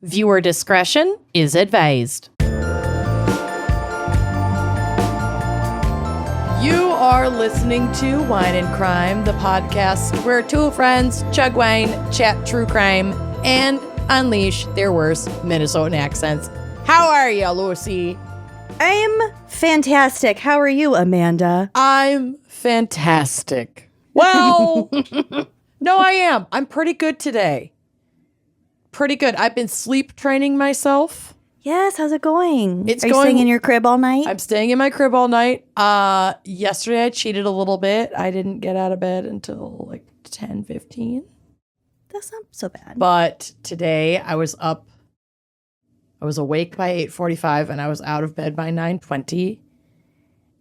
Viewer discretion is advised. You are listening to Wine and Crime, the podcast where two friends chug wine, chat true crime, and unleash their worst Minnesotan accents. How are you, Lucy? I'm fantastic. How are you, Amanda? I'm fantastic. Well, no, I am. I'm pretty good today. Pretty good. I've been sleep training myself. Yes, how's it going? It's Are you going, staying in your crib all night? I'm staying in my crib all night. Yesterday I cheated a little bit. I didn't get out of bed until like 10:15. That's not so bad. But today I was up. I was awake by 8:45 and I was out of bed by 9:20.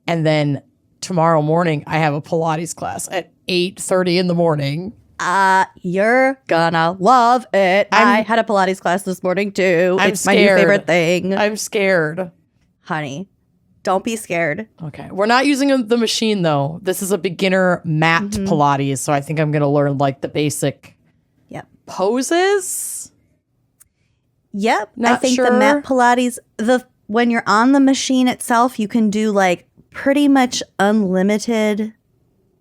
And then tomorrow morning I have a Pilates class at 8:30 in the morning. You're gonna love it. I had a Pilates class this morning too. I'm it's scared. My new favorite thing. I'm scared. Honey, don't be scared. Okay. We're not using the machine though. This is a beginner mat Pilates. So I think I'm going to learn like the basic poses. Yep. Not I think sure. the mat Pilates, when you're on the machine itself, you can do like pretty much unlimited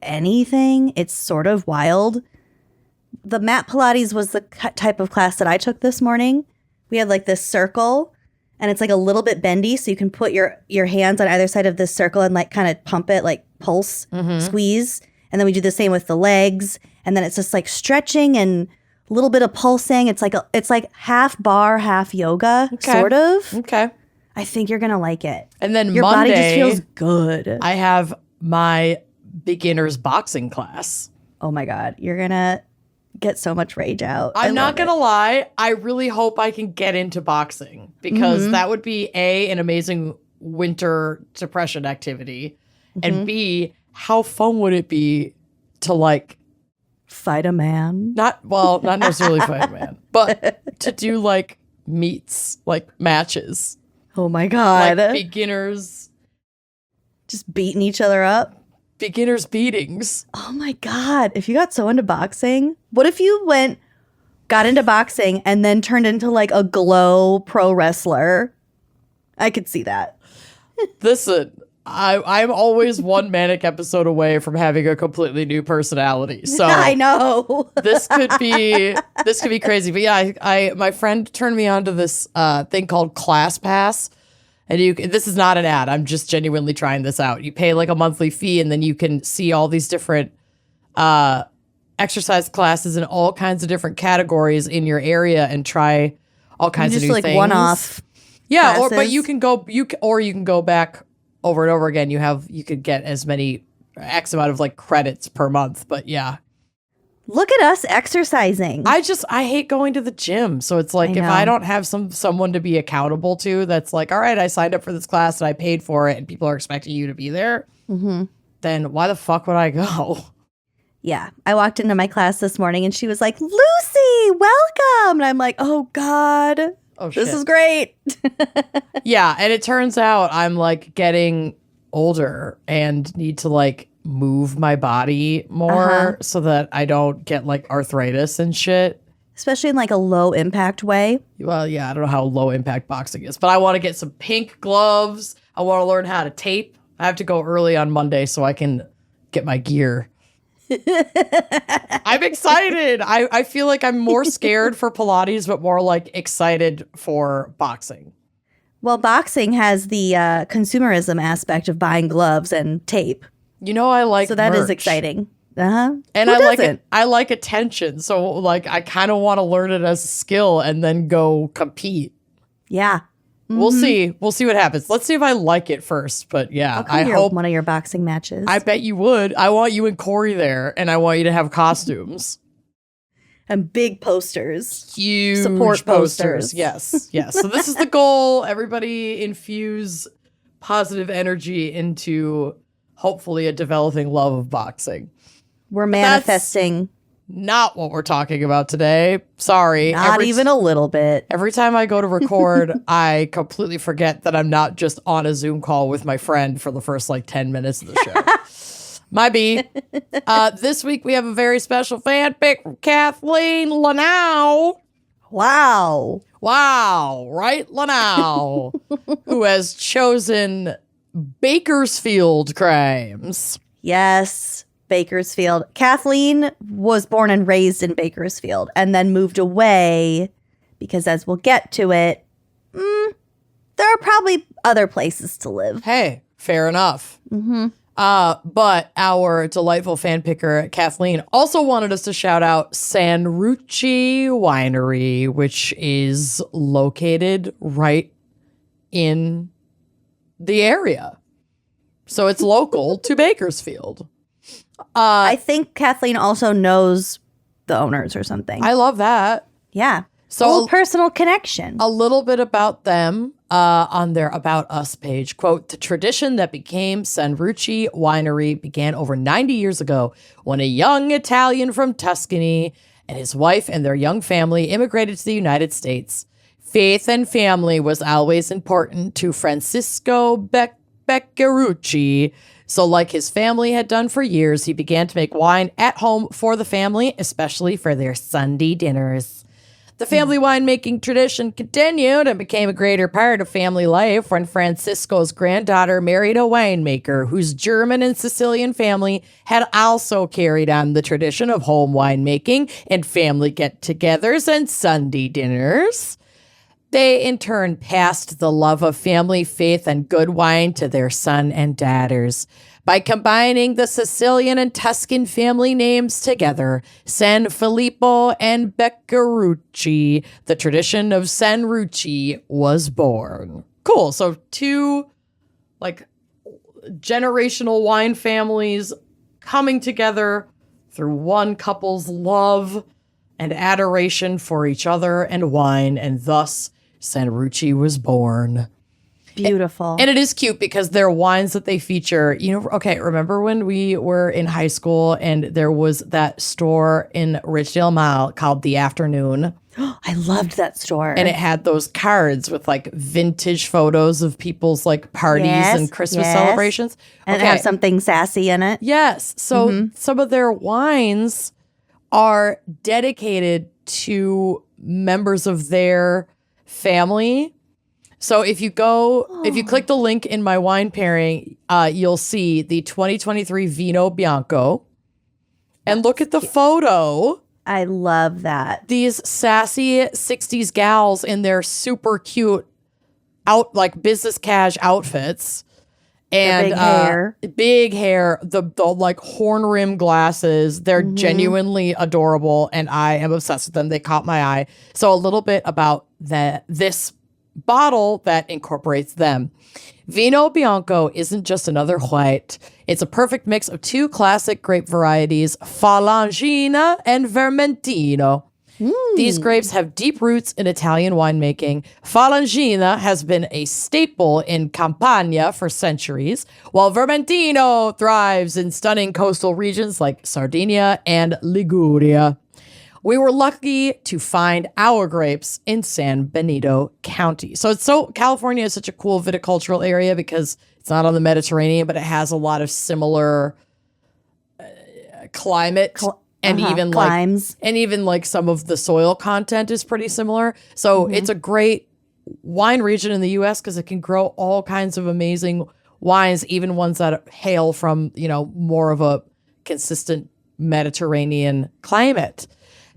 anything. It's sort of wild. The mat Pilates was the type of class that I took this morning. We had like this circle and it's like a little bit bendy. So you can put your hands on either side of this circle and like kind of pump it, like pulse, squeeze. And then we do the same with the legs. And then it's just like stretching and a little bit of pulsing. It's like half bar, half yoga, sort of. Okay. I think you're going to like it. And then your Monday, body just feels good. I have my beginner's boxing class. Oh my God. You're going to get so much rage out. I'm not going to lie. I really hope I can get into boxing because that would be A, an amazing winter depression activity. And B, how fun would it be to like fight a man? Not necessarily fight a man, but to do like meets, like matches. Oh my God. Like beginners. Just beating each other up. Beginners beatings. Oh my God. If you got so into boxing, what if you got into boxing and then turned into like a glow pro wrestler? I could see that. Listen, I'm always one manic episode away from having a completely new personality. So I know. this could be crazy. But yeah, my friend turned me on to this thing called Class Pass. And this is not an ad. I'm just genuinely trying this out. You pay like a monthly fee and then you can see all these different exercise classes in all kinds of different categories in your area and try all kinds of new things. Just like one-off. Yeah, classes. but you can go back over and over again. You could get as many X amount of like credits per month. But yeah. Look at us exercising. I hate going to the gym. So it's like if I don't have someone to be accountable to that's like, all right, I signed up for this class and I paid for it and people are expecting you to be there, then why the fuck would I go? Yeah. I walked into my class this morning and she was like, Lucy, welcome. And I'm like, oh God, this is great. Yeah. And it turns out I'm like getting older and need to like move my body more so that I don't get like arthritis and shit. Especially in like a low impact way. Well, yeah, I don't know how low impact boxing is, but I want to get some pink gloves. I want to learn how to tape. I have to go early on Monday so I can get my gear. I'm excited. I feel like I'm more scared for Pilates, but more like excited for boxing. Well, boxing has the consumerism aspect of buying gloves and tape. You know, I like so that merch. is exciting. And I like attention. So like I kind of want to learn it as a skill and then go compete. Yeah. We'll see. We'll see what happens. Let's see if I like it first. But yeah, I hope one of your boxing matches. I bet you would. I want you and Corey there, and I want you to have costumes. And big posters. Huge support posters. Yes. So this is the goal. Everybody infuse positive energy into hopefully a developing love of boxing. We're manifesting. Not what we're talking about today. Sorry. Not even a little bit. Every time I go to record, I completely forget that I'm not just on a Zoom call with my friend for the first like 10 minutes of the show. My B. This week we have a very special fan pick from Kathleen Lanau. Wow. Wow, right now. Who has chosen Bakersfield Crimes. Yes, Bakersfield. Kathleen was born and raised in Bakersfield and then moved away because, as we'll get to it, there are probably other places to live. Hey, fair enough. But our delightful fan picker, Kathleen, also wanted us to shout out San Rucci Winery, which is located right in the area. So it's local to Bakersfield. I think Kathleen also knows the owners or something. I love that. Yeah. So a little personal connection. A little bit about them on their About Us page. Quote, the tradition that became San Rucci Winery began over 90 years ago when a young Italian from Tuscany and his wife and their young family immigrated to the United States. Faith and family was always important to Francisco Beccarucci. So like his family had done for years, he began to make wine at home for the family, especially for their Sunday dinners. The family winemaking tradition continued and became a greater part of family life when Francisco's granddaughter married a winemaker whose German and Sicilian family had also carried on the tradition of home winemaking and family get-togethers and Sunday dinners. They, in turn, passed the love of family, faith, and good wine to their son and daughters. By combining the Sicilian and Tuscan family names together, San Filippo and Beccarucci, the tradition of San Rucci was born. Cool. So two, generational wine families coming together through one couple's love and adoration for each other and wine, and thus San Rucci was born. Beautiful. And it is cute because their wines that they feature, remember when we were in high school and there was that store in Ridgedale Mall called The Afternoon? I loved that store. And it had those cards with vintage photos of people's parties and Christmas celebrations. And have something sassy in it. Yes. So some of their wines are dedicated to members of their family. So if you click the link in my wine pairing, you'll see the 2023 Vino Blanco. And look at the photo. I love that. These sassy 60s gals in their super cute business cash outfits. And big hair, the horn rim glasses. They're genuinely adorable, and I am obsessed with them. They caught my eye. So a little bit about this bottle that incorporates them. Vino Blanco isn't just another white. It's a perfect mix of two classic grape varieties, Falangina and Vermentino. These grapes have deep roots in Italian winemaking. Falangina has been a staple in Campania for centuries, while Vermentino thrives in stunning coastal regions like Sardinia and Liguria. We were lucky to find our grapes in San Benito County. California is such a cool viticultural area because it's not on the Mediterranean, but it has a lot of similar climate and even climes. Some of the soil content is pretty similar. So it's a great wine region in the US because it can grow all kinds of amazing wines, even ones that hail from, more of a consistent Mediterranean climate.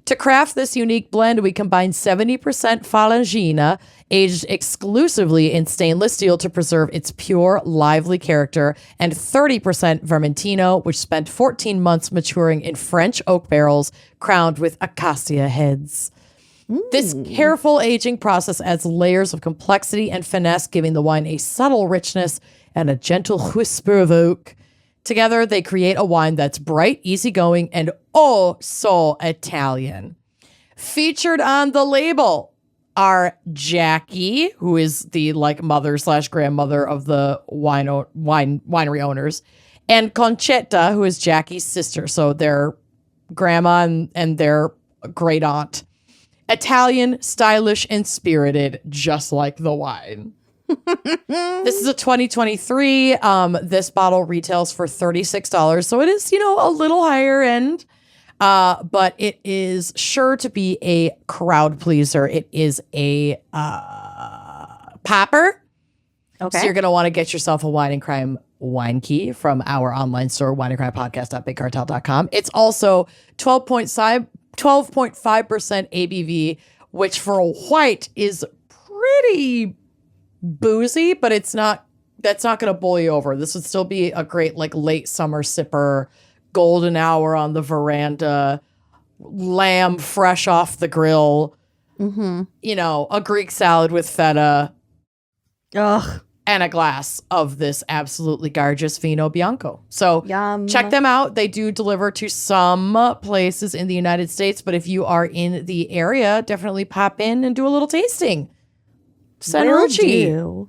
To craft this unique blend, we combine 70% Falangina, aged exclusively in stainless steel to preserve its pure, lively character, and 30% Vermentino, which spent 14 months maturing in French oak barrels crowned with acacia heads. This careful aging process adds layers of complexity and finesse, giving the wine a subtle richness and a gentle whisper of oak. Together, they create a wine that's bright, easygoing, and oh so Italian. Featured on the label are Jackie, who is the mother/grandmother of the winery owners, and Concetta, who is Jackie's sister. So their grandma and their great aunt. Italian, stylish, and spirited, just like the wine. This is a 2023. This bottle retails for $36. So it is, a little higher end. But it is sure to be a crowd pleaser. It is a popper. Okay. So you're going to want to get yourself a Wine and Crime wine key from our online store, wineandcrimepodcast.bigcartel.com. It's also 12.5% ABV, which for a white is pretty boozy, but that's not going to boil you over. This would still be a great like late summer sipper, golden hour on the veranda, lamb fresh off the grill, a Greek salad with feta. Ugh. And a glass of this absolutely gorgeous Vino Blanco. So Yum. check them out. They do deliver to some places in the United States, but if you are in the area, definitely pop in and do a little tasting. San Rucci.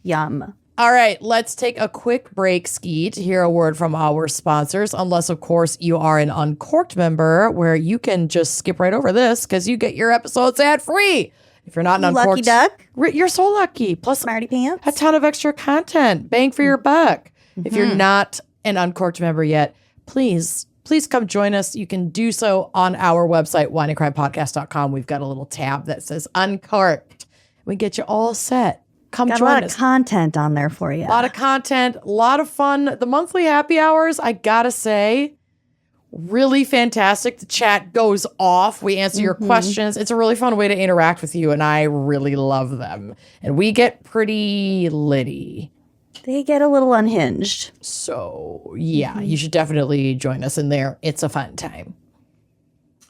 Yum. All right, let's take a quick break, Ski, to hear a word from our sponsors, unless, of course, you are an Uncorked member where you can just skip right over this because you get your episodes ad-free. If you're not an Uncorked, lucky duck, you're so lucky. Plus, smarty pants, a ton of extra content, bang for your buck. If you're not an Uncorked member yet, please come join us. You can do so on our website, wineandcrimepodcast.com. We've got a little tab that says Uncorked. We get you all set. Come got join us. A lot of content on there for you. A lot of content, a lot of fun. The monthly happy hours, I gotta say, really fantastic. The chat goes off. We answer your questions. It's a really fun way to interact with you, and I really love them. And we get pretty litty. They get a little unhinged. So, yeah, you should definitely join us in there. It's a fun time.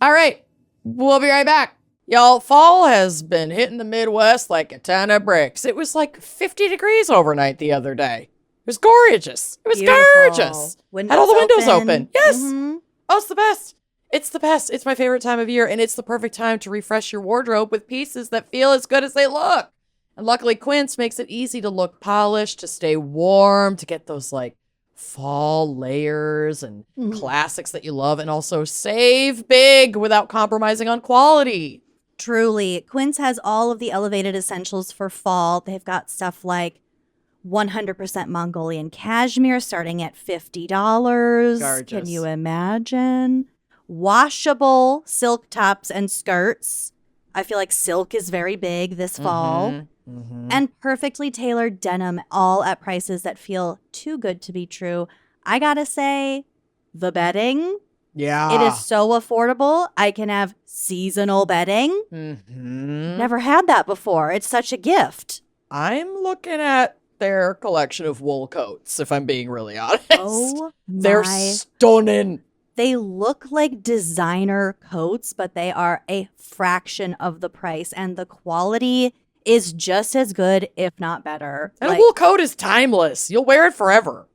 All right, we'll be right back. Y'all, fall has been hitting the Midwest like a ton of bricks. It was like 50 degrees overnight the other day. It was gorgeous. It was gorgeous. Had all the windows open. Yes. Oh, it's the best. It's the best. It's my favorite time of year, and it's the perfect time to refresh your wardrobe with pieces that feel as good as they look. And luckily, Quince makes it easy to look polished, to stay warm, to get those like fall layers and classics that you love, and also save big without compromising on quality. Truly. Quince has all of the elevated essentials for fall. They've got stuff like 100% Mongolian cashmere starting at $50. Gorgeous. Can you imagine? Washable silk tops and skirts. I feel like silk is very big this fall. And perfectly tailored denim, all at prices that feel too good to be true. I gotta say, the bedding. Yeah. It is so affordable. I can have seasonal bedding. Never had that before. It's such a gift. I'm looking at their collection of wool coats, if I'm being really honest. Oh, they're stunning. They look like designer coats, but they are a fraction of the price, and the quality is just as good, if not better. And a wool coat is timeless. You'll wear it forever.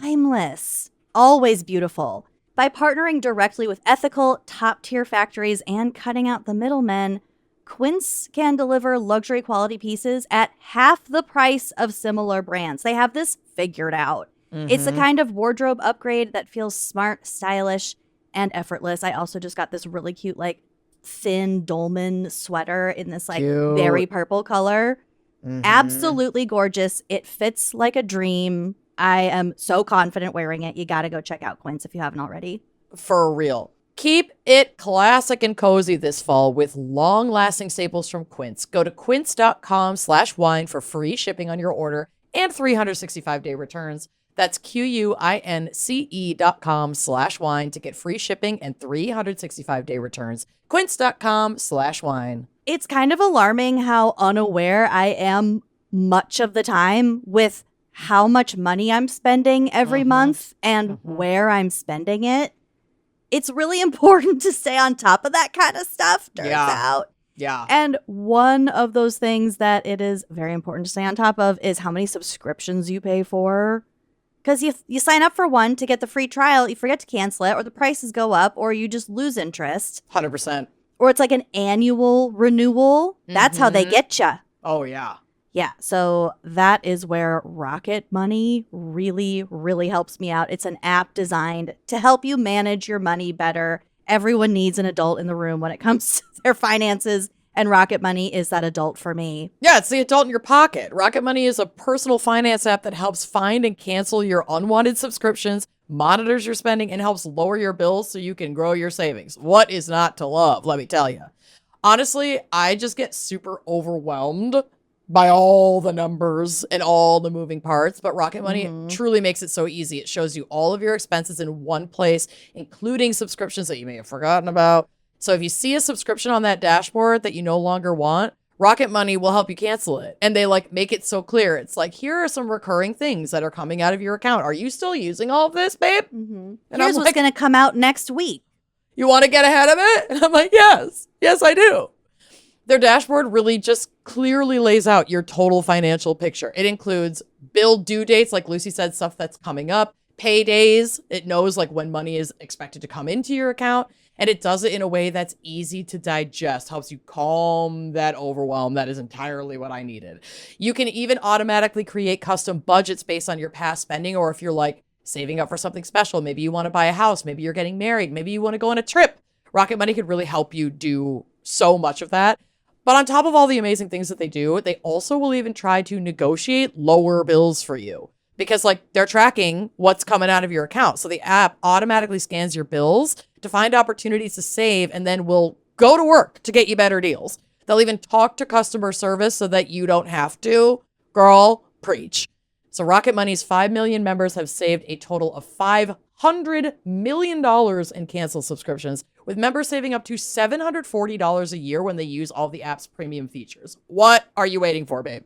Timeless. Always beautiful. By partnering directly with ethical, top-tier factories and cutting out the middlemen, Quince can deliver luxury quality pieces at half the price of similar brands. They have this figured out. It's the kind of wardrobe upgrade that feels smart, stylish, and effortless. I also just got this really cute, like, thin dolman sweater in this, like, berry purple color. Absolutely gorgeous. It fits like a dream. I am so confident wearing it. You got to go check out Quince if you haven't already. For real. Keep it classic and cozy this fall with long-lasting staples from Quince. Go to quince.com/wine for free shipping on your order and 365-day returns. That's QUINCE.com/wine to get free shipping and 365-day returns. Quince.com/wine. It's kind of alarming how unaware I am much of the time with how much money I'm spending every month and where I'm spending it. It's really important to stay on top of that kind of stuff, turns out. Yeah. And one of those things that it is very important to stay on top of is how many subscriptions you pay for. Because you sign up for one to get the free trial, you forget to cancel it, or the prices go up, or you just lose interest. 100%. Or it's like an annual renewal. That's how they get you. Oh, yeah. Yeah, so that is where Rocket Money really, really helps me out. It's an app designed to help you manage your money better. Everyone needs an adult in the room when it comes to their finances, and Rocket Money is that adult for me. Yeah, it's the adult in your pocket. Rocket Money is a personal finance app that helps find and cancel your unwanted subscriptions monitors your spending, and helps lower your bills so you can grow your savings. What is not to love, let me tell you. Honestly, I just get super overwhelmed by all the numbers and all the moving parts, but Rocket Money truly makes it so easy. It shows you all of your expenses in one place, including subscriptions that you may have forgotten about. So if you see a subscription on that dashboard that you no longer want, Rocket Money will help you cancel it. And they like make it so clear. It's like, here are some recurring things that are coming out of your account. Are you still using all of this, babe? And And here's I'm what's going to come out next week. you want to get ahead of it? And I'm like, yes, I do. Their dashboard really just clearly lays out your total financial picture. It includes bill due dates, like Lucy said, stuff that's coming up, paydays. It knows like when money is expected to come into your account. And it does it in a way that's easy to digest, helps you calm that overwhelm. That is entirely what I needed. You can even automatically create custom budgets based on your past spending, or if you're like saving up for something special, maybe you want to buy a house, maybe you're getting married, maybe you want to go on a trip. Rocket Money could really help you do so much of that. But on top of all the amazing things that they do, they also will even try to negotiate lower bills for you because like they're tracking what's coming out of your account. So the app automatically scans your bills to find opportunities to save and then will go to work to get you better deals. They'll even talk to customer service so that you don't have to. Girl, preach. So Rocket Money's 5 million members have saved a total of $500 million in canceled subscriptions, with members saving up to $740 a year when they use all the app's premium features. What are you waiting for, babe?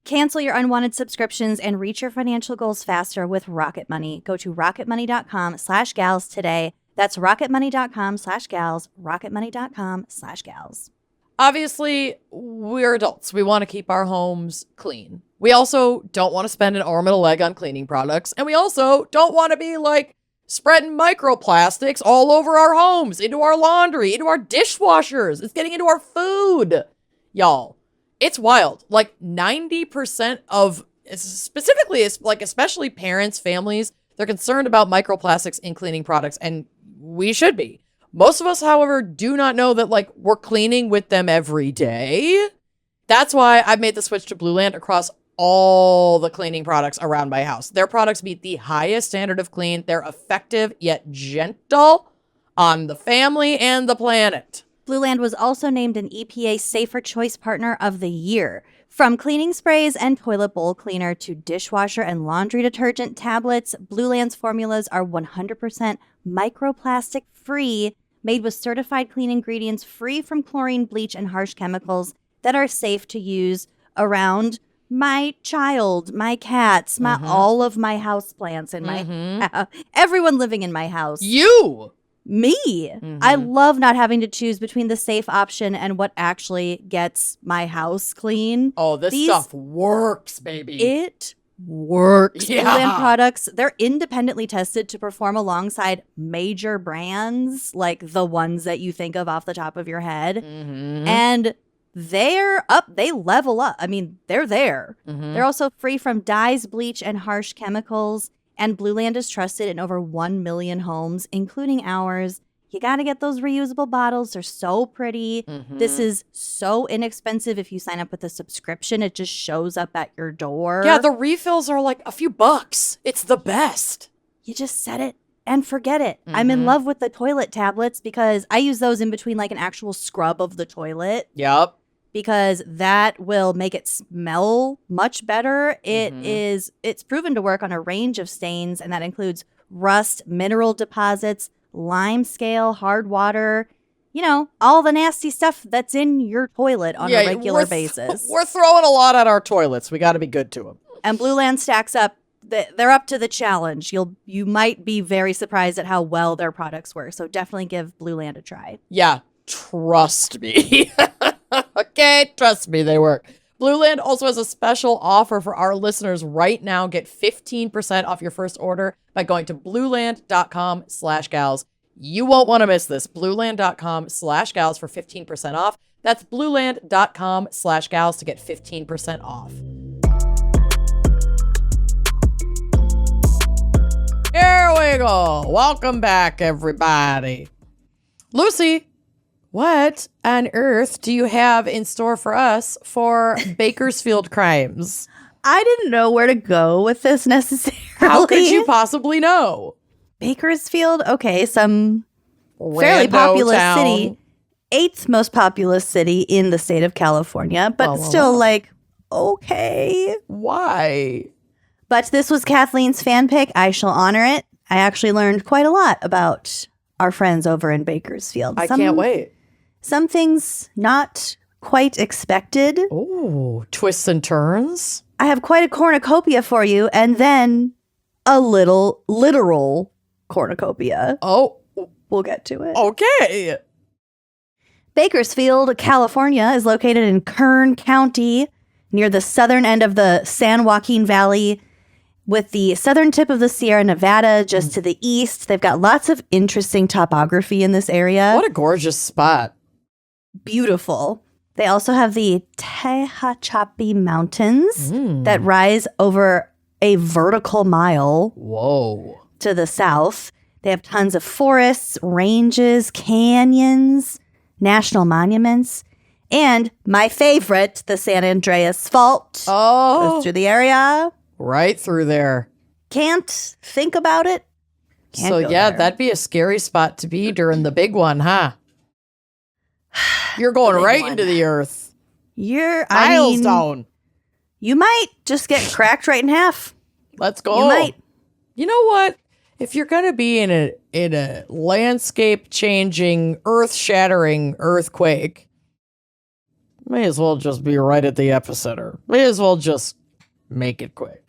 Cancel your unwanted subscriptions and reach your financial goals faster with Rocket Money. Go to rocketmoney.com/gals today. That's rocketmoney.com/gals, rocketmoney.com/gals. Obviously, we're adults. We want to keep our homes clean. We also don't want to spend an arm and a leg on cleaning products. And we also don't want to be like spreading microplastics all over our homes, into our laundry, into our dishwashers. It's getting into our food. Y'all, it's wild. Like 90% of, specifically, like especially parents, families, they're concerned about microplastics in cleaning products. And we should be. Most of us, however, do not know that like we're cleaning with them every day. That's why I've made the switch to Blueland across all the cleaning products around my house. Their products meet the highest standard of clean. They're effective yet gentle on the family and the planet. Blueland was also named an EPA Safer Choice Partner of the Year. From cleaning sprays and toilet bowl cleaner to dishwasher and laundry detergent tablets, Blueland's formulas are 100% microplastic free, made with certified clean ingredients free from chlorine, bleach, and harsh chemicals that are safe to use around my child, my cats, all of my houseplants in my everyone living in my house. You! Me. I love not having to choose between the safe option and what actually gets my house clean. Oh, this stuff works, baby. It works. Yeah. Blueland products, they're independently tested to perform alongside major brands like the ones that you think of off the top of your head. And they're up, they level up. I mean, they're there. They're also free from dyes, bleach, and harsh chemicals. And Blueland is trusted in over 1 million homes, including ours. You got to get those reusable bottles. They're so pretty. This is so inexpensive. If you sign up with a subscription, it just shows up at your door. Yeah, the refills are like a few bucks. It's the best. You just set it and forget it. I'm in love with the toilet tablets because I use those in between like an actual scrub of the toilet. Yep. Because that will make it smell much better. It's proven to work on a range of stains, and that includes rust, mineral deposits, lime scale, hard water, you know, all the nasty stuff that's in your toilet on a regular basis. We're throwing a lot at our toilets. We got to be good to them. And Blueland stacks up. They're up to the challenge. You might be very surprised at how well their products work. So definitely give Blueland a try. Yeah, trust me. Okay, trust me, they work. Blueland also has a special offer for our listeners right now. Get 15% off your first order by going to blueland.com/gals. You won't want to miss this. Blueland.com/gals for 15% off. That's blueland.com/gals to get 15% off. Here we go. Welcome back, everybody. Lucy, what on earth do you have in store for us for Bakersfield Crimes? I didn't know where to go with this necessarily. How could you possibly know? Bakersfield, okay, some fairly Rando populous town. city. 8th most populous city in the state of California, but still like, okay. Why? But this was Kathleen's fan pick. I shall honor it. I actually learned quite a lot about our friends over in Bakersfield. I can't wait. Some things not quite expected. Oh, twists and turns. I have quite a cornucopia for you, and then a little literal cornucopia. Oh, We'll get to it. okay. Bakersfield, California is located in Kern County near the southern end of the San Joaquin Valley with the southern tip of the Sierra Nevada just to the east. They've got lots of interesting topography in this area. What a gorgeous spot. Beautiful. They also have the Tehachapi Mountains that rise over a vertical mile Whoa. to the south. They have tons of forests, ranges, canyons, national monuments, and my favorite, the San Andreas Fault. Oh, Goes through the area. right through there. Can't think about it. Can't So go yeah, there. that'd be a scary spot to be during the big one, huh? You're going big right one. into the earth. Milestone. You might just get cracked right in half. Let's go. You might. You know what? If you're gonna be in a landscape changing, earth shattering earthquake, may as well just be right at the epicenter. May as well just make it quick.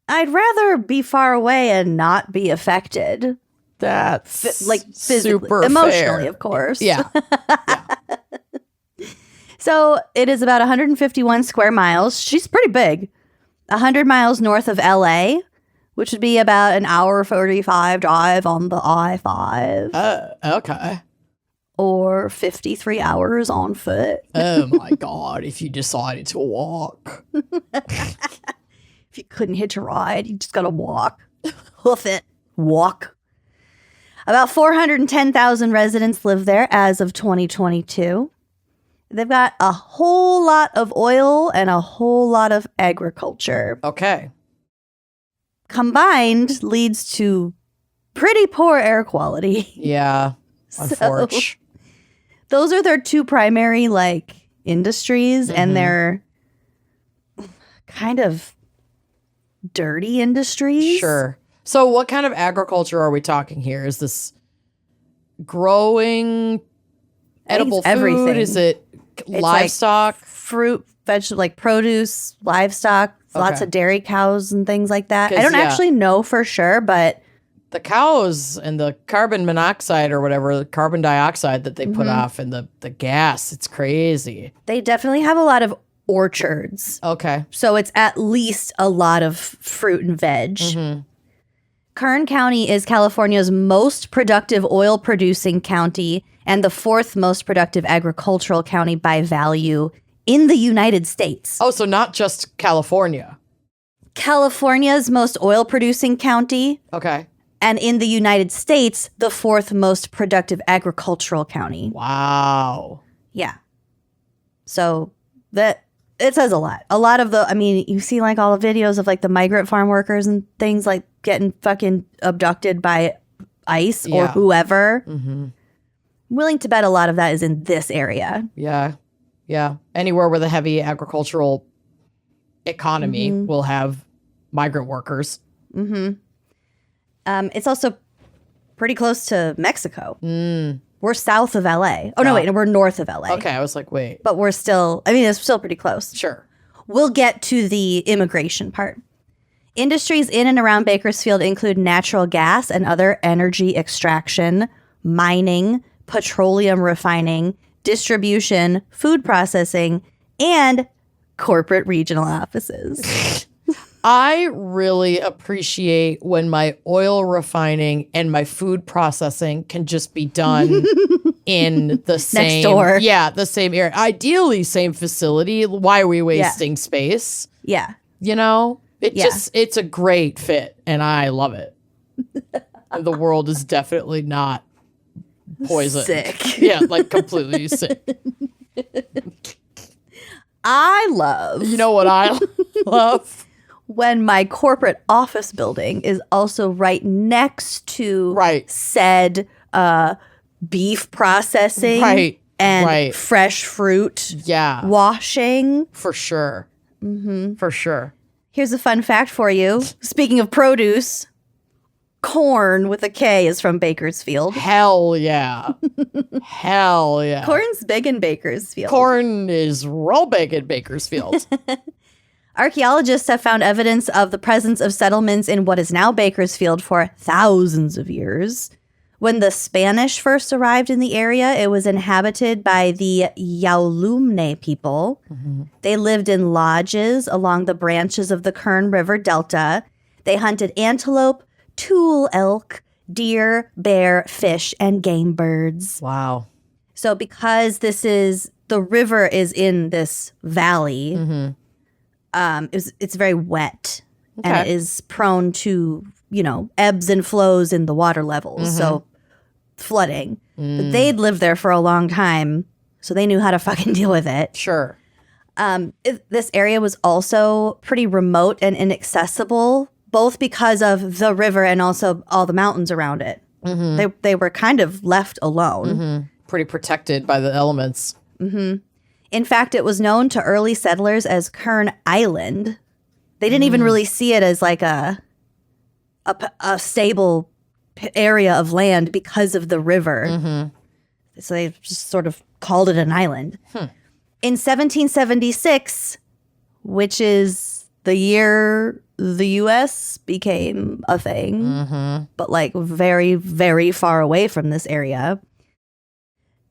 I'd rather be far away and not be affected. That's Like physically, super emotionally, fair. of course. Yeah. So it is about 151 square miles. She's pretty big. 100 miles north of LA, which would be about an hour 45 drive on the I-5 Okay. or 53 hours on foot. Oh my God, if you decided to walk. If you couldn't hitch a ride, you just got to walk. Hoof it. Walk. About 410,000 residents live there as of 2022. They've got a whole lot of oil and a whole lot of agriculture. Okay. Combined leads to pretty poor air quality. Yeah. So, Unfortunate. those are their two primary industries, and they're kind of dirty industries. Sure. So what kind of agriculture are we talking here? Is this growing edible food? everything. Is it livestock? Fruit, vegetable, produce, livestock, lots Okay. of dairy cows and things like that. I 'Cause, don't yeah. actually know for sure, but The cows and the carbon monoxide or whatever, the carbon dioxide that they put off and the gas, it's crazy. they definitely have a lot of orchards. Okay. So it's at least a lot of fruit and veg. Kern County is California's most productive oil producing county and the 4th most productive agricultural county by value in the United States. Oh, so not just California. California's most oil producing county, Okay. and in the United States, the 4th most productive agricultural county. Wow. Yeah. So that it says a lot. A lot of you see all the videos of the migrant farm workers and things getting fucking abducted by ICE or Yeah. whoever. Mm-hmm. I'm willing to bet a lot of that is in this area. Yeah. Yeah. Anywhere with a heavy agricultural economy will have migrant workers. It's also pretty close to Mexico. We're south of LA. Oh, no, wait, no, we're north of LA. Okay. I was like, wait. But we're still, it's still pretty close. Sure. We'll get to the immigration part. Industries in and around Bakersfield include natural gas and other energy extraction, mining, petroleum refining, distribution, food processing, and corporate regional offices. I really appreciate when my oil refining and my food processing can just be done in the same door. Yeah, the same area. Ideally, same facility. Why are we wasting space? Yeah. You know? Yeah. It's a great fit and I love it. The world is definitely not poisoned. Sick. Yeah, completely sick. I love. You know what I love. When my corporate office building is also right next to said beef processing and fresh fruit washing. For sure. Mm-hmm. For sure. Here's a fun fact for you. Speaking of produce, corn with a K is from Bakersfield. Hell yeah. Hell yeah. Corn's big in Bakersfield. Corn is real big in Bakersfield. Archaeologists have found evidence of the presence of settlements in what is now Bakersfield for thousands of years. When the Spanish first arrived in the area, it was inhabited by the Yaulumne people. Mm-hmm. They lived in lodges along the branches of the Kern River Delta. They hunted antelope, tule elk, deer, bear, fish, and game birds. Wow. So because the river is in this valley, it's very wet and it is prone to, ebbs and flows in the water levels. So flooding. But they'd lived there for a long time, so they knew how to fucking deal with it. Sure. This area was also pretty remote and inaccessible, both because of the river and also all the mountains around it. Mm-hmm. They were kind of left alone. Mm-hmm. Pretty protected by the elements. Mm-hmm. In fact, it was known to early settlers as Kern Island. They didn't even really see it as like a stable area of land because of the river. Mm-hmm. So they just sort of called it an island. In 1776, which is the year the U.S. became a thing, but like very, very far away from this area,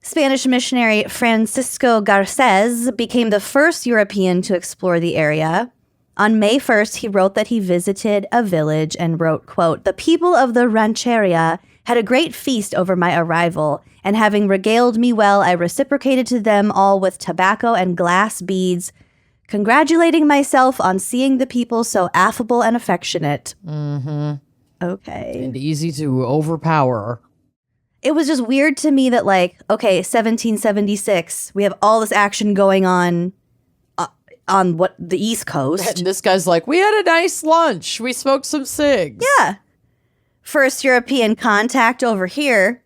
Spanish missionary Francisco Garces became the first European to explore the area. On May 1st, he wrote that he visited a village and wrote, quote, "The people of the rancheria had a great feast over my arrival, and having regaled me well, I reciprocated to them all with tobacco and glass beads, congratulating myself on seeing the people so affable and affectionate." Okay. And easy to overpower. It was just weird to me that, like, okay, 1776, we have all this action going on what the East Coast. And this guy's like, we had a nice lunch. We smoked some cigs. Yeah. First European contact over here.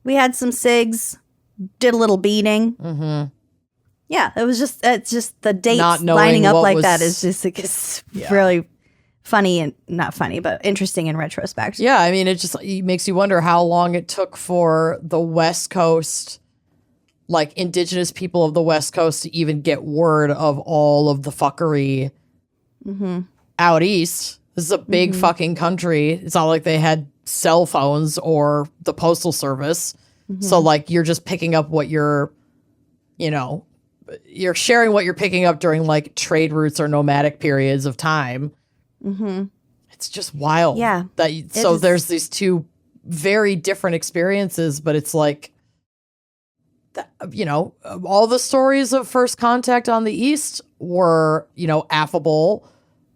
We had some cigs, did a little beating. Mm-hmm. Yeah, it's just the dates lining up like that is just like, it's really funny and not funny, but interesting in retrospect. Yeah, I mean, it makes you wonder how long it took for the West Coast, like indigenous people of the West Coast, to even get word of all of the fuckery out east. This is a big fucking country. It's not like they had cell phones or the postal service. So like you're just picking up what you're sharing what you're picking up during like trade routes or nomadic periods of time. It's just wild. Yeah. There's these two very different experiences, but it's like, all the stories of first contact on the East were, affable.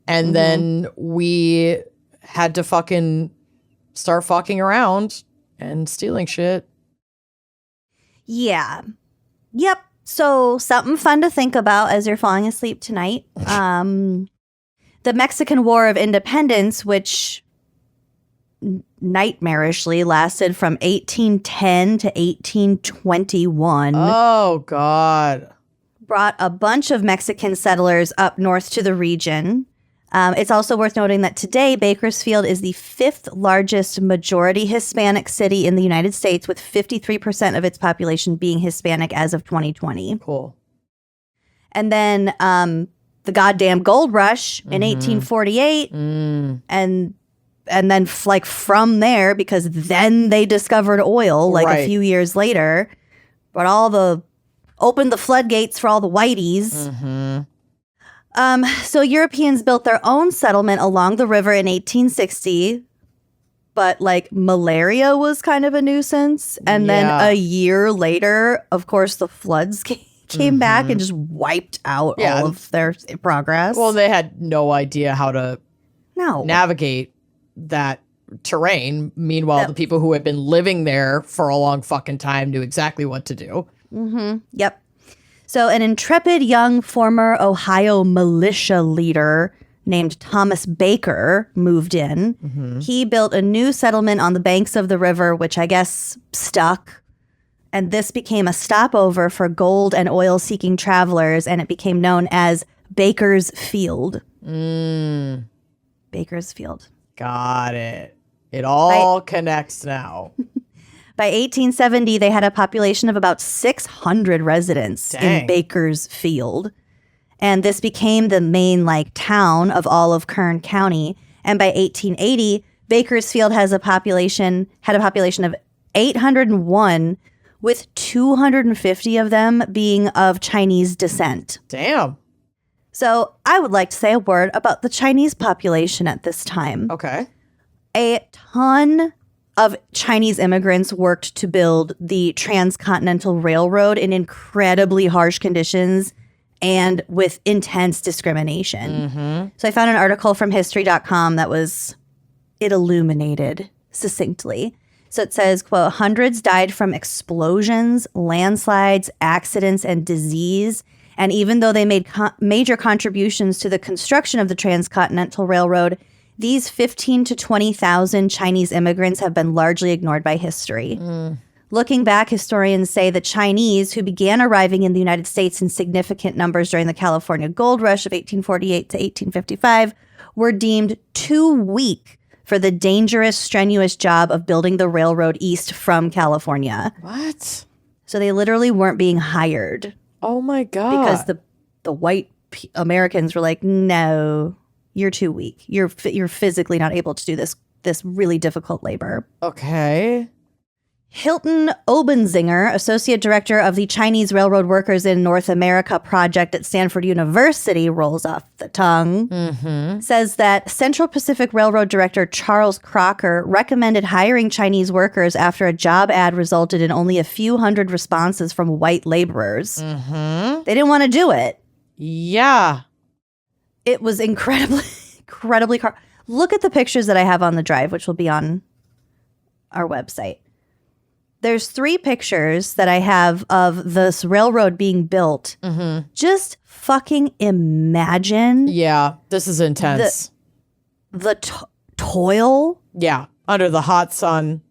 And then we had to fucking start fucking around and stealing shit. Yeah. Yep. So something fun to think about as you're falling asleep tonight. The Mexican War of Independence, which nightmarishly lasted from 1810 to 1821. Oh, God. Brought a bunch of Mexican settlers up north to the region. It's also worth noting that today, Bakersfield is the 5th largest majority Hispanic city in the United States, with 53% of its population being Hispanic as of 2020. Cool. And then the goddamn gold rush in 1848. And then like from there, because then they discovered oil a few years later, but opened the floodgates for all the whiteys. So Europeans built their own settlement along the river in 1860, but like malaria was kind of a nuisance. And then a year later, of course, the floods came back and just wiped out all of their progress. Well, they had no idea how to navigate that terrain. Meanwhile, the people who had been living there for a long fucking time knew exactly what to do. Yep. So an intrepid young former Ohio militia leader named Thomas Baker moved in. Mm-hmm. He built a new settlement on the banks of the river, which I guess stuck. And this became a stopover for gold and oil-seeking travelers, and it became known as Bakersfield. Bakersfield. Got it. It all connects now. By 1870, they had a population of about 600 residents in Bakersfield. And this became the main town of all of Kern County. And by 1880, Bakersfield had a population of 801, with 250 of them being of Chinese descent. Damn. So I would like to say a word about the Chinese population at this time. Okay. A ton of Chinese immigrants worked to build the Transcontinental Railroad in incredibly harsh conditions and with intense discrimination. Mm-hmm. So I found an article from history.com it illuminated succinctly. So it says, quote, hundreds died from explosions, landslides, accidents, and disease. And even though they made major contributions to the construction of the Transcontinental Railroad, these 15 to 20,000 Chinese immigrants have been largely ignored by history. Looking back, historians say the Chinese, who began arriving in the United States in significant numbers during the California Gold Rush of 1848 to 1855, were deemed too weak for the dangerous, strenuous job of building the railroad east from California. What? So they literally weren't being hired. Oh my God. Because the white Americans were like, no, you're too weak. You're physically not able to do this really difficult labor. Okay. Hilton Obenzinger, associate director of the Chinese Railroad Workers in North America project at Stanford University, rolls off the tongue, says that Central Pacific Railroad director Charles Crocker recommended hiring Chinese workers after a job ad resulted in only a few hundred responses from white laborers. They didn't want to do it. Yeah. It was incredibly look at the pictures that I have on the drive, which will be on our website. There's 3 pictures that I have of this railroad being built. Just fucking imagine. Yeah, this is intense. The toil. Yeah, under the hot sun.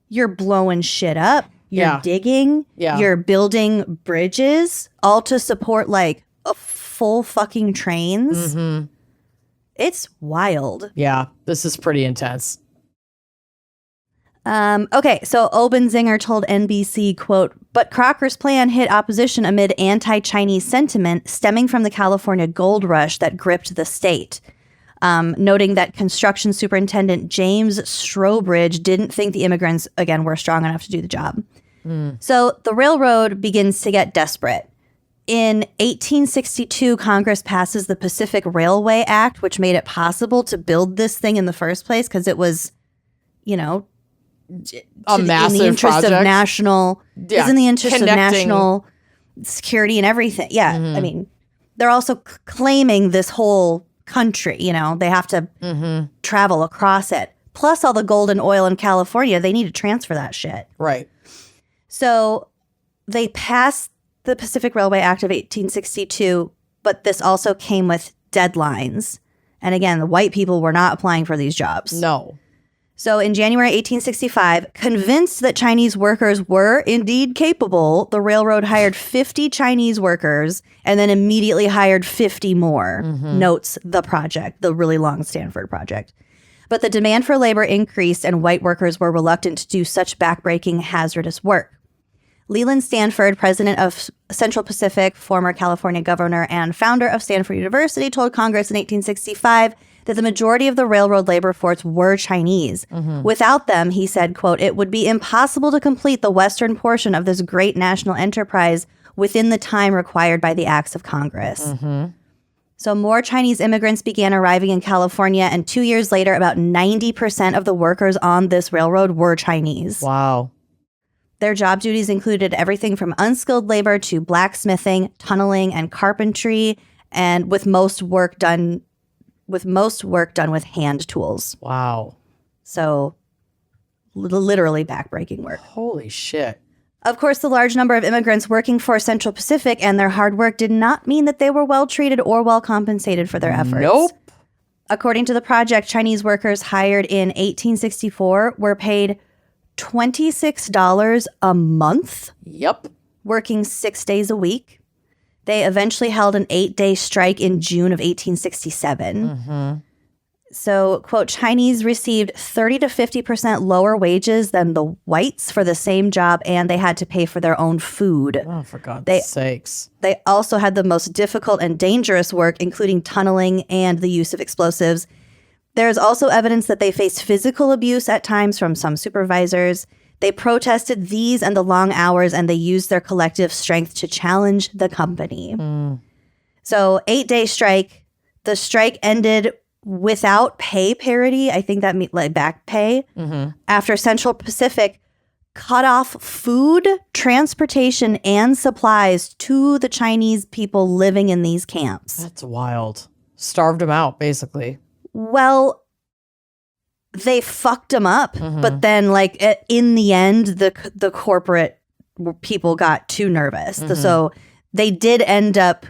You're blowing shit up. You're digging. Yeah. You're building bridges, all to support a full fucking trains. It's wild. Yeah, this is pretty intense. Okay, so Obenzinger told NBC, quote, but Crocker's plan hit opposition amid anti-Chinese sentiment stemming from the California gold rush that gripped the state. Noting that construction superintendent James Strobridge didn't think the immigrants, again, were strong enough to do the job. So the railroad begins to get desperate. In 1862, Congress passes the Pacific Railway Act, which made it possible to build this thing in the first place because it was, A massive in the interest project. of national, Yeah, is in the interest of connecting. national security and everything. Yeah, I mean, they're also claiming this whole country. They have to travel across it. Plus all the gold and oil in California, they need to transfer that shit. Right. So they passed the Pacific Railway Act of 1862, but this also came with deadlines. And again, the white people were not applying for these jobs. No. So in January 1865, convinced that Chinese workers were indeed capable, the railroad hired 50 Chinese workers and then immediately hired 50 more, notes the project, the really long Stanford project. But the demand for labor increased and white workers were reluctant to do such backbreaking, hazardous work. Leland Stanford, president of Central Pacific, former California governor, and founder of Stanford University, told Congress in 1865 that the majority of the railroad labor force were Chinese. Without them, he said, quote, it would be impossible to complete the western portion of this great national enterprise within the time required by the acts of Congress. So more Chinese immigrants began arriving in California, and 2 years later, about 90% of the workers on this railroad were Chinese. Wow. Their job duties included everything from unskilled labor to blacksmithing, tunneling, and carpentry, and with most work done with hand tools. Wow. So literally backbreaking work. Holy shit. Of course, the large number of immigrants working for Central Pacific and their hard work did not mean that they were well treated or well compensated for their efforts. Nope. According to the project, Chinese workers hired in 1864 were paid $26 a month. Yep. Working 6 days a week. They eventually held an 8-day strike in June of 1867. Mm-hmm. So, quote, Chinese received 30 to 50% lower wages than the whites for the same job, and they had to pay for their own food. Oh, for God's sakes. They also had the most difficult and dangerous work, including tunneling and the use of explosives. There's also evidence that they faced physical abuse at times from some supervisors. They protested these and the long hours, and they used their collective strength to challenge the company. So 8-day strike. The strike ended without pay parity. I think that means like back pay. After Central Pacific cut off food, transportation, and supplies to the Chinese people living in these camps. That's wild. Starved them out, basically. Well, they fucked them up, but then like in the end, the corporate people got too nervous. So they did end up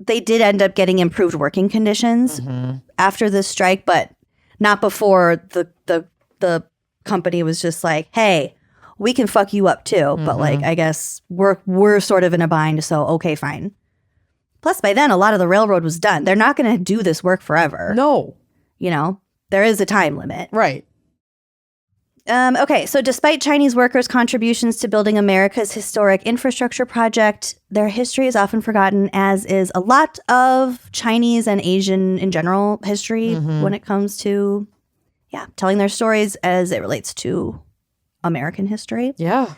getting improved working conditions after the strike, but not before the company was just like, hey, we can fuck you up too. But like, I guess we're sort of in a bind. So, okay, fine. Plus by then a lot of the railroad was done. They're not going to do this work forever. No. You know, there is a time limit. Right. Okay, so despite Chinese workers' contributions to building America's historic infrastructure project, their history is often forgotten, as is a lot of Chinese and Asian in general history when it comes to, telling their stories as it relates to American history. Yeah.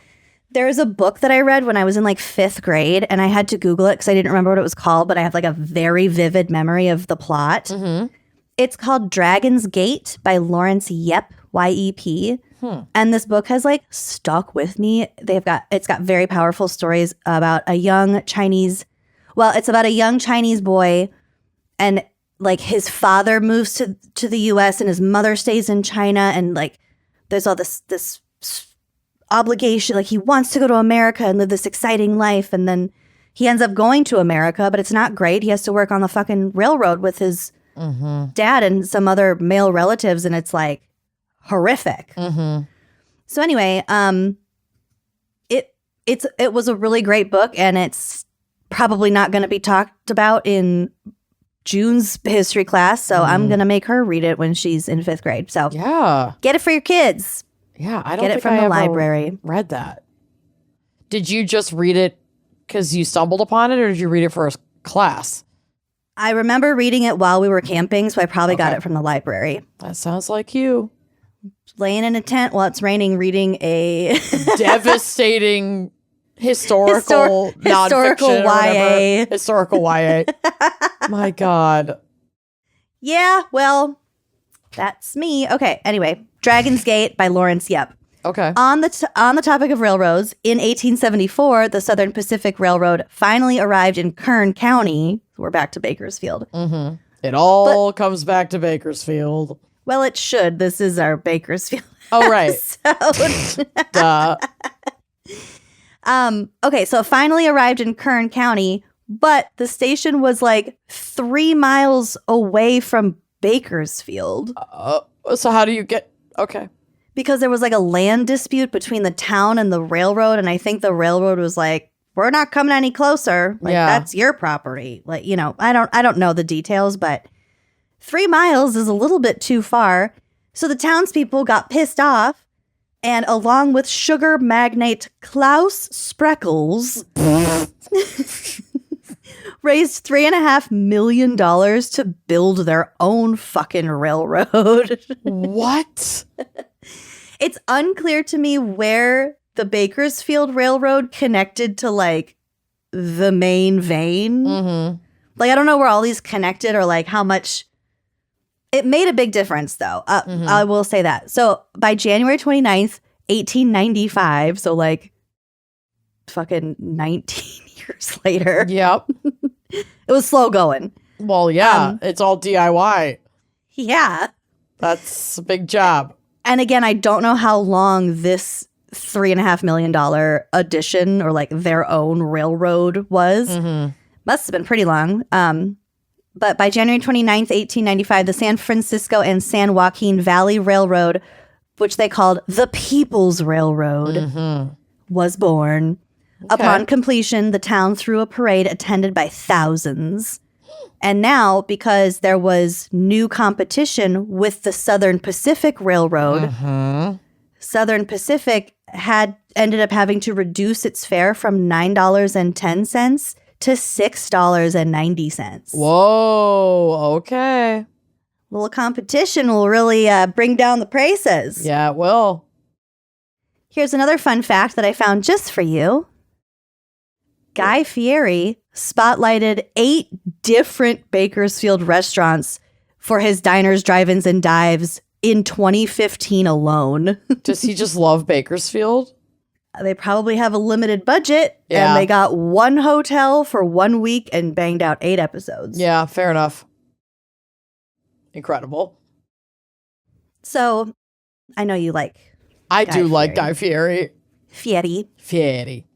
There's a book that I read when I was in like 5th grade, and I had to Google it because I didn't remember what it was called, but I have like a very vivid memory of the plot. It's called Dragon's Gate by Lawrence Yep, Y-E-P. And this book has like stuck with me. It's got very powerful stories about a young Chinese. Well, it's about a young Chinese boy, and like his father moves to the U.S. and his mother stays in China, and like there's all this obligation. Like he wants to go to America and live this exciting life, and then he ends up going to America, but it's not great. He has to work on the fucking railroad with his dad and some other male relatives, and it's like horrific. So anyway, it was a really great book, and it's probably not going to be talked about in June's history class. So I'm going to make her read it when she's in 5th grade. So get it for your kids. Yeah, I don't get it think from I the ever library. Read that. Did you just read it because you stumbled upon it, or did you read it for a class? I remember reading it while we were camping, so I probably got it from the library. That sounds like you. Laying in a tent while it's raining, reading a devastating historical nonfiction YA. Historical YA. My God. Yeah, well, that's me. Okay, anyway, Dragon's Gate by Lawrence Yep. Okay. On the topic of railroads, in 1874, the Southern Pacific Railroad finally arrived in Kern County. We're back to Bakersfield. It all comes back to Bakersfield. Well, it should. This is our Bakersfield. Oh, right. Duh. Okay, so it finally arrived in Kern County, but the station was like 3 miles away from Bakersfield. So how do you get... Okay. Because there was like a land dispute between the town and the railroad, and I think the railroad was like, we're not coming any closer. Like, that's your property. Like, you know, I don't know the details, but 3 miles is a little bit too far. So the townspeople got pissed off, and along with sugar magnate Klaus Spreckles, raised $3.5 million to build their own fucking railroad. What? It's unclear to me where the Bakersfield Railroad connected to like the main vein. Like, I don't know where all these connected or like how much. It made a big difference, though. I will say that. So by January 29th, 1895, so like fucking 19 years later. Yep. It was slow going. Well, yeah, it's all DIY. Yeah. That's a big job. And again, I don't know how long this $3.5 million addition or like their own railroad was. Must have been pretty long. But by January 29th, 1895, the San Francisco and San Joaquin Valley Railroad, which they called the People's Railroad, was born. Okay. Upon completion, the town threw a parade attended by thousands. And now, because there was new competition with the Southern Pacific Railroad, Southern Pacific ended up having to reduce its fare from $9.10 to $6.90. Whoa, okay. Little competition will really bring down the prices. Yeah, it will. Here's another fun fact that I found just for you. Guy Fieri spotlighted 8 different Bakersfield restaurants for his diners, drive-ins, and dives in 2015 alone. Does he just love Bakersfield? They probably have a limited budget, Yeah. and they got one hotel for 1 week and banged out 8 episodes. Yeah, fair enough. Incredible. So, I know you like I Guy do like Fieri. Guy Fieri. Fieri. Fieri.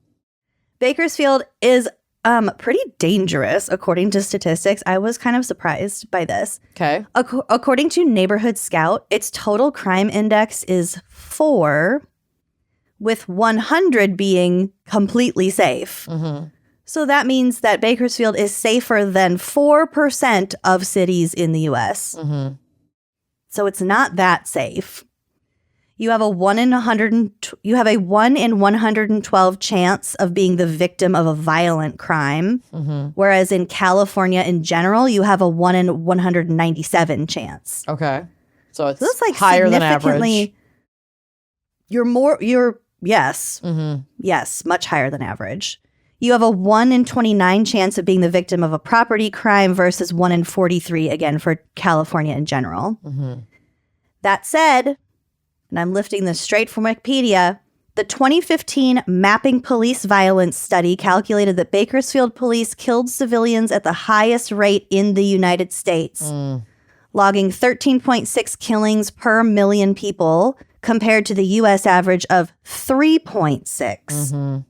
Bakersfield is pretty dangerous, according to statistics. I was kind of surprised by this. Okay. According to Neighborhood Scout, its total crime index is 4, with 100 being completely safe. So that means that Bakersfield is safer than 4% of cities in the U.S. So it's not that safe. You have a 1 in 112 chance of being the victim of a violent crime, whereas in California in general, you have a 1 in 197 chance. Okay. So it's So that's like higher than average. significantly. Yes, much higher than average. You have a 1 in 29 chance of being the victim of a property crime versus 1 in 43, again, for California in general. That said, and I'm lifting this straight from Wikipedia, the 2015 Mapping Police Violence Study calculated that Bakersfield police killed civilians at the highest rate in the United States, logging 13.6 killings per million people compared to the U.S. average of 3.6.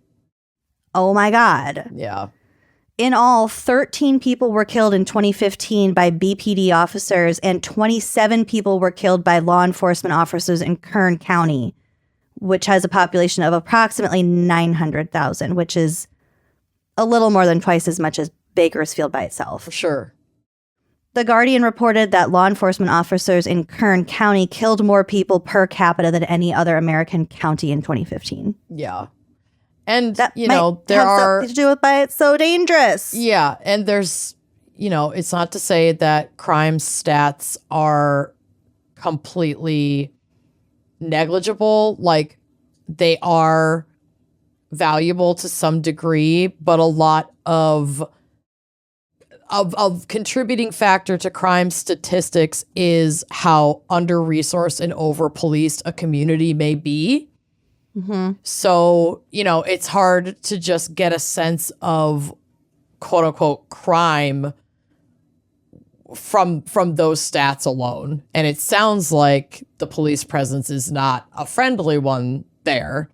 Oh my God. Yeah. In all, 13 people were killed in 2015 by BPD officers, and 27 people were killed by law enforcement officers in Kern County, which has a population of approximately 900,000, which is a little more than twice as much as Bakersfield by itself. For sure. The Guardian reported that law enforcement officers in Kern County killed more people per capita than any other American county in 2015. Yeah. And, That you might know, there have are... something to do with why it's so dangerous. Yeah. And there's, you know, it's not to say that crime stats are completely negligible. Like, they are valuable to some degree, but a lot of contributing factor to crime statistics is how under-resourced and over-policed a community may be. So, you know, it's hard to just get a sense of quote unquote crime from those stats alone. And it sounds like the police presence is not a friendly one there.